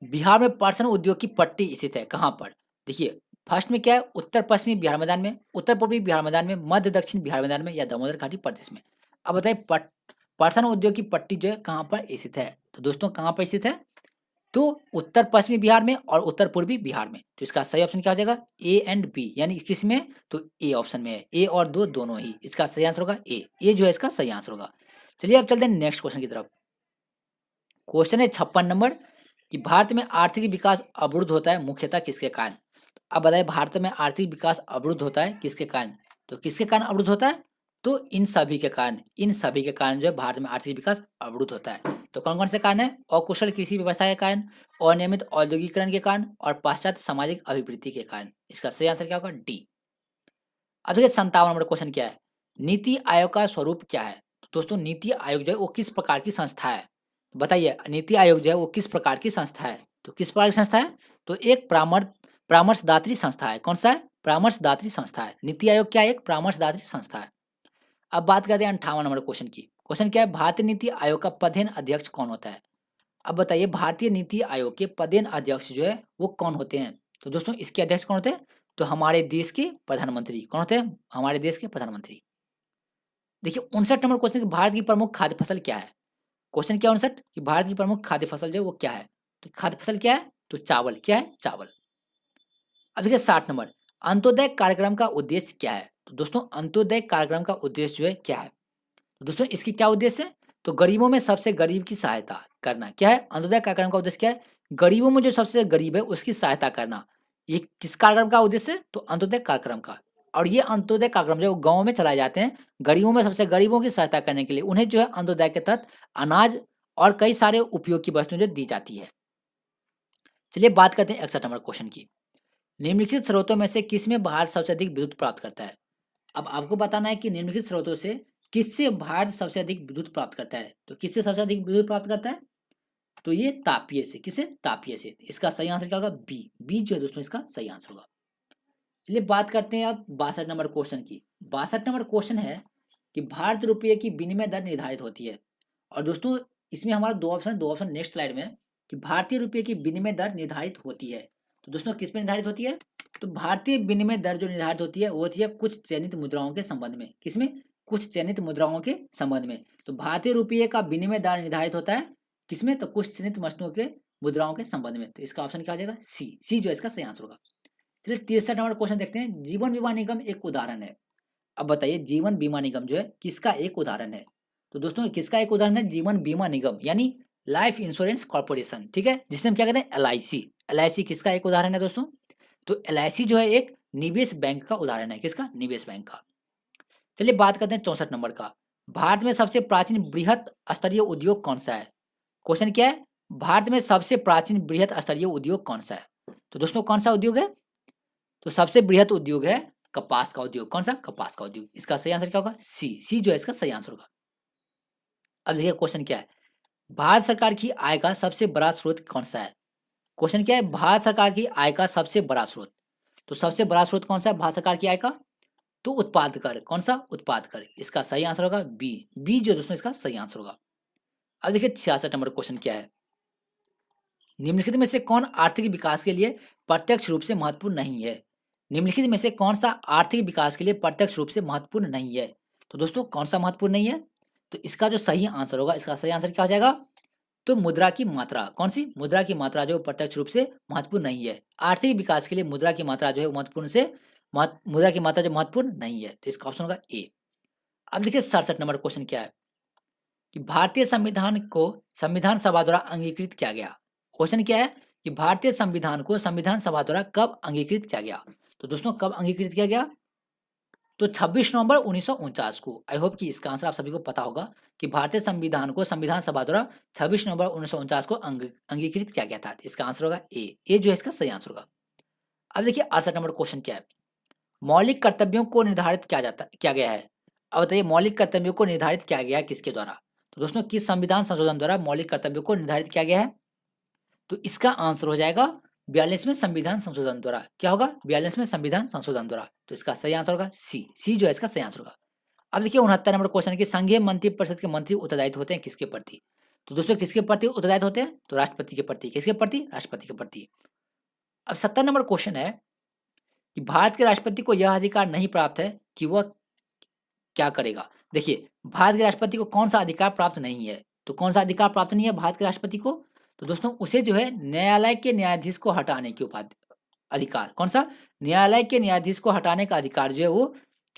Speaker 1: बिहार में पर्सन उद्योग की पट्टी स्थित है कहाँ पर? देखिए फर्स्ट में क्या है? उत्तर पश्चिमी बिहार मैदान में, उत्तर पूर्वी बिहार मैदान में, मध्य दक्षिण बिहार मैदान में या दामोदर घाटी प्रदेश में। अब बताइए पर्सन उद्योग की पट्टी जो है कहाँ पर स्थित है? तो दोस्तों कहाँ पर स्थित है? तो उत्तर पश्चिमी बिहार में और उत्तर पूर्वी बिहार में। तो इसका सही ऑप्शन क्या हो जाएगा? A and B. यानी किस में? तो ए ऑप्शन में है। ए और दो दोनों ही। इसका सही आंसर होगा ए। ए जो है इसका सही आंसर होगा। चलिए अब चलते हैं नेक्स्ट क्वेश्चन की तरफ। क्वेश्चन है 56 नंबर कि भारत में आर्थिक विकास अवरुद्ध होता है मुख्यतः किसके कारण? अब बताइए भारत में आर्थिक विकास अवरुद्ध होता है किसके कारण? तो किसके कारण अवरुद्ध होता है? तो इन सभी के कारण। इन सभी के कारण जो है भारत में आर्थिक विकास अवरुद्ध होता है। तो कौन कौन से कारण है? अकुशल कृषि व्यवस्था के कारण, अनियमित औद्योगिकरण के कारण और पाश्चात्य सामाजिक अभिवृद्धि के कारण। इसका सही आंसर क्या होगा? डी। अब देखिए 57 नंबर क्वेश्चन क्या है? नीति आयोग का स्वरूप क्या है? तो दोस्तों नीति आयोग जो है वो किस प्रकार की संस्था है? बताइए नीति आयोग जो है वो किस प्रकार की संस्था है? तो किस प्रकार की संस्था है? तो एक परामर्शदात्री संस्था है। कौन सा है? परामर्शदात्री संस्था है। नीति आयोग क्या है? एक परामर्शदात्री संस्था है। अब बात करते हैं 58 नंबर क्वेश्चन की। क्वेश्चन क्या है? भारतीय नीति आयोग का पदेन अध्यक्ष कौन होता है? अब बताइए भारतीय नीति आयोग के पदेन अध्यक्ष जो है वो कौन होते हैं? तो दोस्तों इसके अध्यक्ष कौन होते हैं? तो हमारे देश के प्रधानमंत्री। कौन होते हैं? हमारे देश के प्रधानमंत्री। देखिए 59 नंबर क्वेश्चन कि भारत की प्रमुख खाद्य फसल क्या है? क्वेश्चन क्या है 59 कि भारत की प्रमुख खाद्य फसल जो है वो क्या है? तो खाद्य फसल क्या है? तो चावल। क्या है? चावल। अब देखिए 60 नंबर, अंत्योदय कार्यक्रम का उद्देश्य क्या है? तो दोस्तों अंत्योदय कार्यक्रम का उद्देश्य जो है क्या है? तो दोस्तों इसकी क्या उद्देश्य है? तो गरीबों में सबसे गरीब की सहायता करना। क्या है? अंत्योदय कार्यक्रम का उद्देश्य क्या है? गरीबों में जो सबसे गरीब है उसकी सहायता करना। ये किस कार्यक्रम का उद्देश्य है? तो अंत्योदय कार्यक्रम का। और ये अंत्योदय कार्यक्रम जो गाँव में चलाए जाते हैं गरीबों में सबसे गरीबों की सहायता करने के लिए। उन्हें जो है अंत्योदय के तहत अनाज और कई सारे उपयोग की वस्तुएं जो दी जाती है। चलिए बात करते हैं 61 नंबर क्वेश्चन की। निम्नलिखित स्रोतों में से किस में भारत सबसे अधिक विद्युत प्राप्त करता है? अब आपको बताना है कि निम्नलिखित स्रोतों से किससे भारत सबसे अधिक विद्युत प्राप्त करता है? तो किससे सबसे अधिक विद्युत प्राप्त करता है? तो ये तापीय से। किसे? तापीय से। इसका सही आंसर क्या होगा? बी। बी जो है दोस्तों इसका सही आंसर होगा। चलिए बात करते हैं अब 62 नंबर क्वेश्चन की। 62 नंबर क्वेश्चन है कि भारत रुपये की विनिमय दर निर्धारित होती है। और दोस्तों इसमें हमारा दो ऑप्शन नेक्स्ट स्लाइड में है कि भारतीय रुपये की विनिमय दर निर्धारित होती है। तो दोस्तों किस पे निर्धारित होती है? तो भारतीय विनिमय दर जो निर्धारित होती है वो होती है कुछ चयनित मुद्राओं के संबंध में। किसमें? कुछ चयनित मुद्राओं के संबंध में। तो भारतीय रुपये का विनिमय दर निर्धारित होता है किसमें? तो कुछ चयनित वस्तुओं के मुद्राओं के संबंध में। तो इसका ऑप्शन क्या हो जाएगा? सी। सी जो है इसका सही आंसर होगा। चलिए 63 नंबर क्वेश्चन देखते हैं। जीवन बीमा निगम एक उदाहरण है। अब बताइए जीवन बीमा निगम जो है किसका एक उदाहरण है? तो दोस्तों किसका एक उदाहरण है? जीवन बीमा निगम यानी लाइफ इंश्योरेंस कॉर्पोरेशन, ठीक है, जिसे हम क्या कहते हैं LIC। LIC किसका एक उदाहरण है दोस्तों? तो LIC जो है एक निवेश बैंक का उदाहरण है। किसका? निवेश बैंक का। चलिए बात करते हैं 64 नंबर का। भारत में सबसे प्राचीन बृहत स्तरीय उद्योग कौन सा है? क्वेश्चन क्या है? भारत में सबसे प्राचीन बृहत स्तरीय उद्योग कौन सा है? तो दोस्तों कौन सा उद्योग है? तो सबसे बृहत उद्योग है कपास का उद्योग। कौन सा? कपास का उद्योग। इसका सही आंसर क्या होगा? सी जो है इसका सही आंसर होगा। अब देखिए क्वेश्चन क्या है? भारत सरकार की आय का सबसे बड़ा स्रोत कौन सा है? क्वेश्चन क्या है? भारत सरकार की आय का सबसे बड़ा स्रोत। तो सबसे बड़ा स्रोत कौन सा है भारत सरकार की आय का? तो उत्पाद कर। कौन सा? उत्पाद कर। इसका सही आंसर होगा बी जो दोस्तों इसका सही आंसर होगा। अब देखिए 66 नंबर क्वेश्चन क्या है? निम्नलिखित में से कौन आर्थिक विकास के लिए प्रत्यक्ष रूप से महत्वपूर्ण नहीं है? निम्नलिखित में से कौन सा आर्थिक विकास के लिए प्रत्यक्ष रूप से महत्वपूर्ण नहीं है? तो दोस्तों कौन सा महत्वपूर्ण नहीं है? तो इसका जो सही आंसर होगा, इसका सही आंसर क्या हो जाएगा? तो मुद्रा की मात्रा। कौन सी? मुद्रा की मात्रा जो प्रत्यक्ष रूप से महत्वपूर्ण नहीं है। आर्थिक विकास के लिए मुद्रा की मात्रा जो है महत्वपूर्ण से मुद्रा की मात्रा जो महत्वपूर्ण नहीं है। तो इसका ऑप्शन होगा ए। अब देखिए 67 नंबर क्वेश्चन क्या है कि भारतीय संविधान को संविधान सभा द्वारा अंगीकृत किया गया। क्वेश्चन क्या है कि भारतीय संविधान को संविधान सभा द्वारा कब अंगीकृत किया गया? तो दोस्तों कब अंगीकृत किया गया? तो 26 नवंबर 1949 को। आई होप कि इसका आंसर आप सभी को पता होगा कि भारतीय संविधान को संविधान सभा द्वारा 26 नवंबर 1949 को अंगीकृत किया गया था। इसका आंसर होगा ए जो है इसका सही आंसर होगा। अब देखिए 68 नंबर क्वेश्चन क्या है? मौलिक कर्तव्यों को निर्धारित किया गया है। अब बताइए मौलिक कर्तव्यों को निर्धारित किया गया है किसके द्वारा? तो दोस्तों किस संविधान संशोधन द्वारा मौलिक कर्तव्यों को निर्धारित किया गया है? तो इसका आंसर हो जाएगा 42वें संविधान संशोधन द्वारा। क्या होगा? 42वें संविधान संशोधन द्वारा। तो इसका सही आंसर होगा सी जो है इसका सही आंसर होगा। अब देखिए 69 नंबर क्वेश्चन की संघीय मंत्री परिषद के मंत्री उत्तरदायित्व होते हैं किसके प्रति? तो दोस्तों किसके प्रति उत्तरदायित्व होते हैं? तो राष्ट्रपति के प्रति। किसके प्रति? राष्ट्रपति के प्रति। अब 70 नंबर क्वेश्चन है कि भारत के राष्ट्रपति को यह अधिकार नहीं प्राप्त है कि वह क्या करेगा? देखिए भारत के राष्ट्रपति को कौन सा अधिकार प्राप्त नहीं है? तो कौन सा अधिकार प्राप्त नहीं है भारत के राष्ट्रपति को? तो दोस्तों उसे जो है न्यायालय के न्यायाधीश को हटाने के अधिकार। कौन सा? न्यायालय के न्यायाधीश को हटाने का अधिकार जो है वो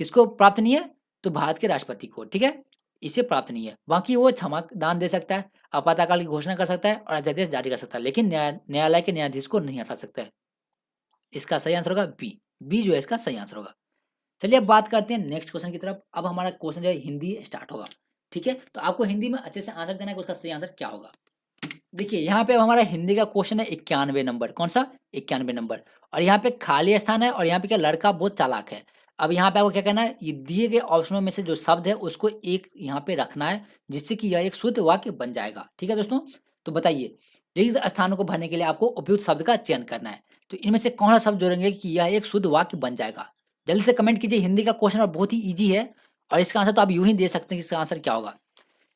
Speaker 1: किसको प्राप्त नहीं है? तो भारत के राष्ट्रपति को। ठीक है, इसे प्राप्त नहीं है। बाकी वो क्षमा दान दे सकता है, आपातकाल की घोषणा कर सकता है और अध्यादेश जारी कर सकता है, लेकिन न्यायालय के न्यायाधीश को नहीं हटा सकता है। इसका सही आंसर होगा बी जो है इसका सही आंसर होगा। चलिए अब बात करते हैं नेक्स्ट क्वेश्चन की तरफ। अब हमारा क्वेश्चन जो है हिंदी स्टार्ट होगा। ठीक है, तो आपको हिंदी में अच्छे से आंसर देना है कि उसका सही आंसर क्या होगा। देखिए यहाँ पे अब हमारा हिंदी का क्वेश्चन है 91 नंबर। कौन सा? 91 नंबर। और यहाँ पे खाली स्थान है और यहाँ पे क्या लड़का बहुत चालाक है। अब यहाँ पे आपको क्या करना है, ये दिए गए ऑप्शनों में से जो शब्द है उसको एक यहाँ पे रखना है जिससे कि यह एक शुद्ध वाक्य बन जाएगा। ठीक है दोस्तों, तो बताइए रिक्त स्थानों को भरने के लिए आपको उपयुक्त शब्द का चयन करना है। तो इनमें से कौन सा शब्द जोड़ेंगे कि यह एक शुद्ध वाक्य बन जाएगा? जल्दी से कमेंट कीजिए। हिंदी का क्वेश्चन और बहुत ही ईजी है और इसका आंसर तो आप यूं ही दे सकते हैं कि इसका आंसर क्या होगा।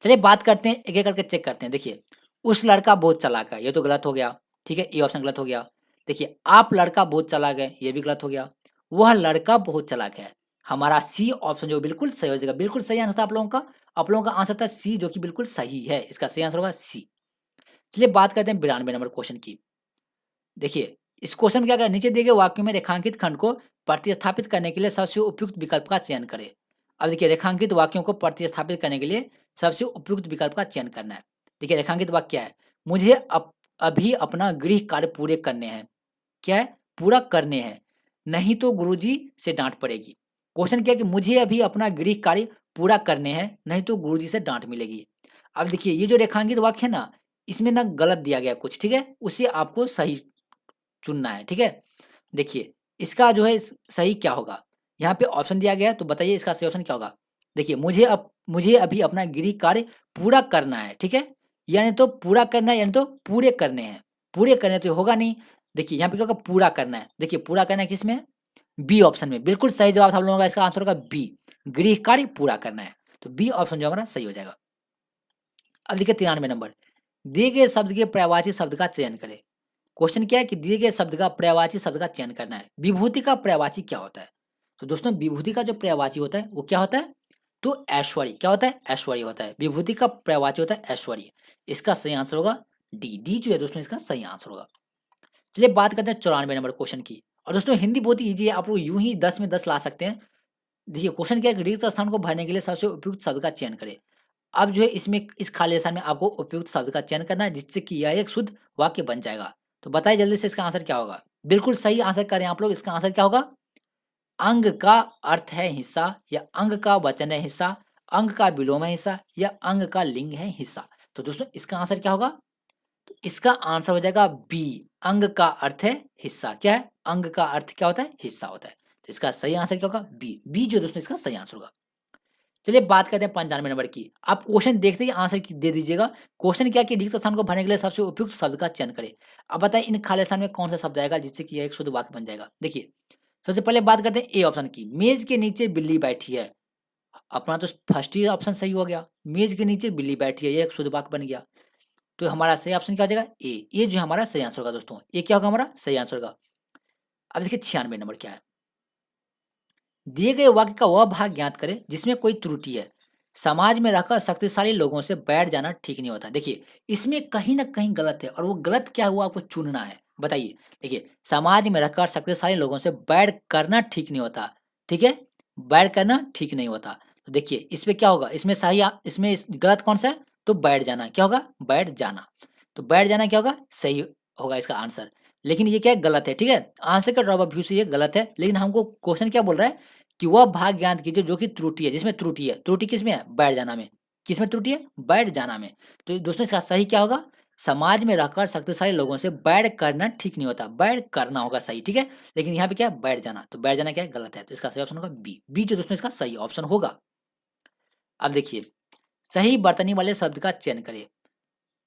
Speaker 1: चलिए बात करते हैं, एक एक करके चेक करते हैं। देखिए उस लड़का बहुत चालाक है, ये तो गलत हो गया। ठीक है, ये ऑप्शन गलत हो गया। देखिए आप लड़का बहुत चालाक है, ये भी गलत हो गया। वह लड़का बहुत चालाक है, हमारा सी ऑप्शन जो बिल्कुल सही हो जाएगा। बिल्कुल सही आंसर था आप लोगों का। आप लोगों का आंसर था सी जो कि बिल्कुल सही है। इसका सही आंसर होगा सी। चलिए बात करते हैं 92 नंबर क्वेश्चन की। देखिए इस क्वेश्चन में क्या करें, नीचे दिए गए वाक्यों में रेखांकित खंड को प्रतिस्थापित करने के लिए सबसे उपयुक्त विकल्प का चयन करें। अब देखिए रेखांकित वाक्यों को प्रतिस्थापित करने के लिए सबसे उपयुक्त विकल्प का चयन करना है। देखिए रेखांकित वाक्य क्या है? मुझे अभी अपना गृह कार्य पूरे करने हैं। क्या है? पूरा करने हैं, नहीं तो गुरुजी से डांट पड़ेगी। क्वेश्चन क्या है कि मुझे अभी अपना गृह कार्य पूरा करने हैं, नहीं तो गुरुजी से डांट मिलेगी। अब देखिए ये जो रेखांकित वाक्य है ना, इसमें ना गलत दिया गया कुछ। ठीक है, उसे आपको सही चुनना है। ठीक है, देखिए इसका जो है सही क्या होगा, यहाँ पे ऑप्शन दिया गया है, तो बताइए इसका सही ऑप्शन क्या होगा। देखिए मुझे अभी अपना गृह कार्य पूरा करना है। ठीक है, यानी तो पूरा करना है, यानी तो पूरे करने हैं। पूरे करने तो होगा नहीं। देखिए यहाँ पे क्या होगा, पूरा करना है। देखिए पूरा करना है किसमें? बी ऑप्शन में। बिल्कुल सही जवाब हम लोगों का, इसका आंसर होगा बी, गृह कार्य पूरा करना है। तो बी ऑप्शन जो हमारा सही हो जाएगा। अब देखिए 93 नंबर, दिए गए शब्द के पर्यायवाची शब्द का चयन करें। क्वेश्चन क्या है कि दिए गए शब्द का पर्यायवाची शब्द का चयन करना है। विभूति का पर्यायवाची क्या होता है? तो दोस्तों विभूति का जो पर्यायवाची होता है वो क्या होता है? तो ऐश्वर्य। क्या होता है? ऐश्वर्य होता है। विभूति का पर्यायवाची होता है ऐश्वर्य। इसका सही आंसर होगा डी जो है दोस्तों इसका सही आंसर होगा। चलिए बात करते हैं 94 नंबर क्वेश्चन की। और दोस्तों हिंदी बहुत ही ईजी है, आप लोग यूं ही 10 में 10 ला सकते हैं। देखिए क्वेश्चन क्या है, रिक्त स्थान को भरने के लिए सबसे उपयुक्त शब्द का चयन करें। अब जो है इसमें इस खाली स्थान में आपको उपयुक्त शब्द का चयन करना है जिससे कि यह एक शुद्ध वाक्य बन जाएगा। तो बताइए जल्दी से इसका आंसर क्या होगा? बिल्कुल सही आंसर करें आप लोग। इसका आंसर क्या होगा? अंग का अर्थ है हिस्सा, या अंग का वचन है हिस्सा, अंग का विलोम है हिस्सा, या अंग का लिंग है हिस्सा। तो दोस्तों इसका आंसर क्या होगा? तो इसका आंसर हो जाएगा बी, अंग का अर्थ है हिस्सा। क्या है? अंग का अर्थ क्या होता है? हिस्सा होता है। तो इसका सही आंसर क्या होगा? बी। बी जो दोस्तों इसका सही आंसर होगा। चलिए बात करते हैं 95 नंबर की। आप क्वेश्चन देखते ही आंसर दे दीजिएगा। क्वेश्चन क्या कि रिक्त स्थान को भरने के लिए सबसे उपयुक्त शब्द का चयन करें। अब बताइए इन खाली स्थान में कौन सा शब्द आएगा जिससे कि यह एक शुद्ध वाक्य बन जाएगा। देखिए सबसे पहले बात करते हैं ए ऑप्शन की। मेज के नीचे बिल्ली बैठी है। अपना तो फर्स्ट ही ऑप्शन सही हो गया। मेज के नीचे बिल्ली बैठी है, ये एक शुद्ध वाक्य बन गया। तो हमारा सही ऑप्शन क्या हो जाएगा? ए। ये जो हमारा सही आंसर होगा दोस्तों। ये क्या होगा? हमारा सही आंसर होगा। अब देखिए 96 नंबर क्या है। दिए गए वाक्य का वह भाग ज्ञात करें जिसमें कोई त्रुटि है। समाज में रहकर शक्तिशाली लोगों से बैठ जाना ठीक नहीं होता। देखिए इसमें कहीं ना कहीं गलत है, और वो गलत क्या हुआ आपको चुनना है। बताइए। देखिए समाज में रहकर शक्तिशाली लोगों से बैठ करना ठीक नहीं होता। ठीक है, बैठ करना ठीक नहीं होता। तो देखिए इसमें क्या होगा? इसमें सही इसमें गलत कौन सा है? तो बैठ जाना क्या होगा? बैठ जाना। तो बैठ जाना क्या होगा? सही होगा इसका आंसर। लेकिन ये क्या है? गलत है। ठीक है, आंसर का ड्रॉप व्यू से ये गलत है। लेकिन हमको क्वेश्चन क्या बोल रहा है कि वह भाग ज्ञात कीजिए जो कि त्रुटि है, जिसमें त्रुटि है। त्रुटि किसमें है? बैठ जाना में। किसमें त्रुटि है? बैठ जाना में। तो दोस्तों इसका सही क्या होगा? समाज में रहकर शक्तिशाली लोगों से बैठ करना ठीक नहीं होता, बैठ करना होगा सही। ठीक है, लेकिन यहाँ पे क्या है? बैठ जाना। तो बैठ जाना क्या है? गलत है। तो इसका सही ऑप्शन होगा बी। बी जो दोस्तों इसका सही ऑप्शन होगा। अब देखिए सही वर्तनी वाले शब्द का चयन करें।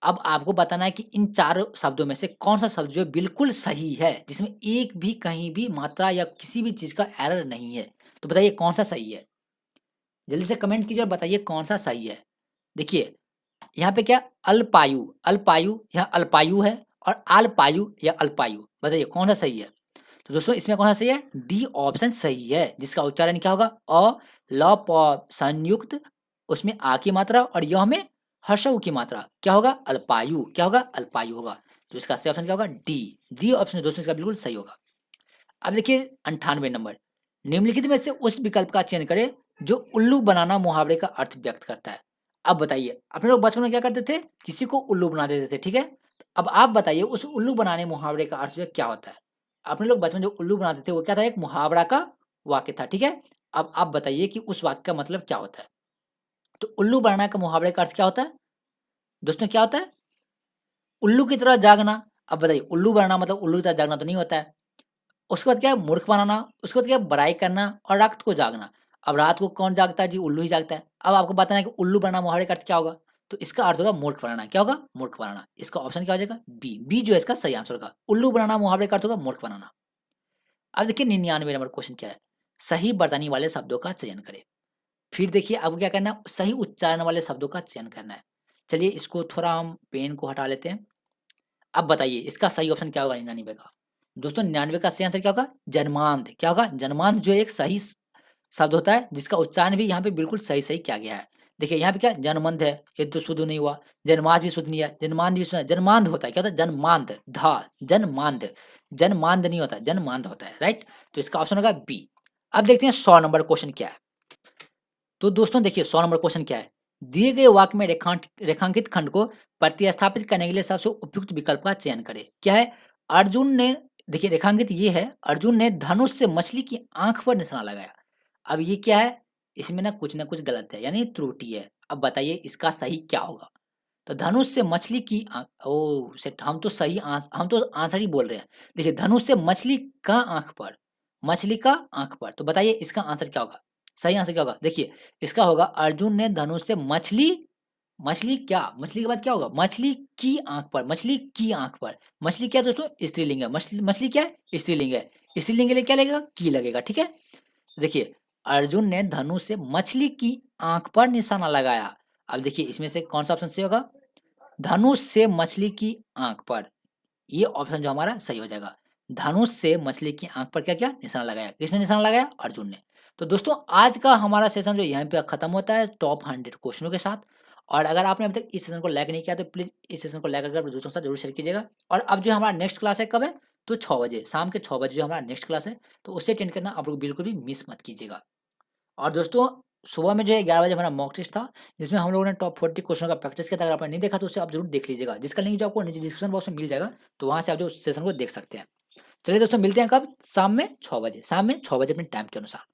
Speaker 1: अब आपको बताना है कि इन चार शब्दों में से कौन सा शब्द जो है बिल्कुल सही है, जिसमें एक भी कहीं भी मात्रा या किसी भी चीज का एरर नहीं है। तो बताइए कौन सा सही है? जल्दी से कमेंट कीजिए और बताइए कौन सा सही है। देखिए यहाँ पे क्या? अल्पायु, अल्पायु यहाँ अल्पायु है, और अल्पायु या अल्पायु। बताइए कौन सा सही है? तो दोस्तों इसमें कौन सा सही है? डी ऑप्शन सही है, जिसका उच्चारण क्या होगा? अ ल प संयुक्त, उसमें आ की मात्रा और यह में हर्षऊ की मात्रा क्या होगा? अल्पायु। क्या होगा? अल्पायु होगा। तो इसका सही ऑप्शन क्या होगा? डी। डी ऑप्शन दोस्तों इसका बिल्कुल सही होगा। अब देखिए 98 नंबर। निम्नलिखित में से उस विकल्प का चयन करें जो उल्लू बनाना मुहावरे का अर्थ व्यक्त करता है। अब बताइए अपने लोग बचपन में क्या करते थे? किसी को उल्लू बना देते थे। ठीक है, अब आप बताइए उस उल्लू बनाने मुहावरे का अर्थ जो है क्या होता है? अपने लोग बचपन में जो उल्लू बनाते थे वो क्या था? एक मुहावरा का वाक्य था। ठीक है, अब आप बताइए कि उस वाक्य का मतलब क्या होता है? तो उल्लू बनाना का मुहावरे का अर्थ क्या होता है दोस्तों? क्या होता है? उल्लू की तरह जागना। अब बताइए उल्लू बनाना मतलब उल्लू की तरह जागना तो नहीं होता है। उसके बाद क्या है? मूर्ख बनाना। उसके बाद क्या है? बड़ाई करना और रात को जागना। अब रात को कौन जागता है जी? उल्लू ही जागता है। अब आपको बताना है कि उल्लू बनाना मुहावरे का अर्थ क्या होगा? तो इसका अर्थ होगा मूर्ख बनाना। क्या होगा? मूर्ख बनाना। इसका ऑप्शन क्या हो जाएगा? बी। बी जो है इसका सही आंसर होगा। उल्लू बनाना मुहावरे का अर्थ होगा मूर्ख बनाना। अब देखिए 99 नंबर क्वेश्चन क्या है। सही वर्तनी वाले शब्दों का चयन करें। फिर देखिए आपको क्या करना है? सही उच्चारण वाले शब्दों का चयन करना है। चलिए इसको थोड़ा हम पेन को हटा लेते हैं। अब बताइए इसका सही ऑप्शन क्या होगा 99 का? दोस्तों 99 का सही आंसर क्या होगा? जन्मांध। क्या होगा? जन्मांध जो एक सही शब्द होता है जिसका उच्चारण भी यहाँ पे बिल्कुल सही सही किया गया है। देखिए यहाँ पे क्या जन्मंध है, ये तो शुद्ध नहीं हुआ। जन्मांध भी शुद्ध नहीं है, जन्मांध भी शुद्ध है। जन्मांध होता है क्या होता है? जन्मांध धा जन्मांध। जन्मांध नहीं होता, जन्मांध होता है। राइट, तो इसका ऑप्शन होगा बी। अब देखते हैं 100 नंबर क्वेश्चन क्या है। तो दोस्तों देखिए 100 नंबर क्वेश्चन क्या है। दिए गए वाक्य में रेखांकित खंड को प्रतिस्थापित करने के लिए सबसे उपयुक्त विकल्प का चयन करें। क्या है? अर्जुन ने, देखिए रेखांकित ये है, अर्जुन ने धनुष से मछली की आंख पर निशाना लगाया। अब ये क्या है? इसमें ना कुछ गलत है, यानी त्रुटि है। अब बताइए इसका सही क्या होगा? तो धनुष से मछली की आंख, ओ सेट, हम तो सही हम तो आंसर ही बोल रहे हैं। देखिए धनुष से मछली का आंख पर, मछली का आंख पर। तो बताइए इसका आंसर क्या होगा? सही आंसर क्या होगा? देखिए इसका होगा अर्जुन ने धनुष से मछली, मछली क्या, मछली के बाद क्या होगा? मछली की आंख पर, मछली की आंख पर। मछली क्या दोस्तों? स्त्रीलिंग है। मछली, मछली क्या है? स्त्रीलिंग है। स्त्रीलिंग के लिए क्या लगेगा? की लगेगा। ठीक है, देखिए अर्जुन ने धनुष से मछली की आंख पर निशाना लगाया। अब देखिए इसमें से कौन सा ऑप्शन सही होगा? धनुष से मछली की आंख पर, ये ऑप्शन जो हमारा सही हो जाएगा। धनुष से मछली की आंख पर क्या क्या निशाना लगाया? किसने निशाना लगाया? अर्जुन ने। तो दोस्तों आज का हमारा सेशन जो यहीं पे खत्म होता है टॉप 100 क्वेश्चनों के साथ। और अगर आपने अभी तक इस सेशन को लाइक नहीं किया तो प्लीज इस सेशन को लाइक करके अपने दोस्तों के साथ जरूर शेयर कीजिएगा। और अब जो हमारा नेक्स्ट क्लास है कब है? तो 6 बजे, शाम के 6 बजे जो हमारा नेक्स्ट क्लास है, तो उससे अटेंड करना आप लोग बिल्कुल भी मिस मत कीजिएगा। और दोस्तों सुबह में जो है 11 बजे हमारा मॉक टेस्ट था, जिसमें हम लोगों ने टॉप 40 क्वेश्चन का प्रैक्टिस किया था। अगर आपने नहीं देखा तो उसे आप जरूर देख लीजिएगा, जिसका लिंक जो आपको नीचे डिस्क्रिप्शन बॉक्स में मिल जाएगा, तो वहाँ से आप जो सेशन को देख सकते हैं। चलिए दोस्तों, मिलते हैं कब? शाम में 6 बजे, शाम में 6 बजे अपने टाइम के अनुसार।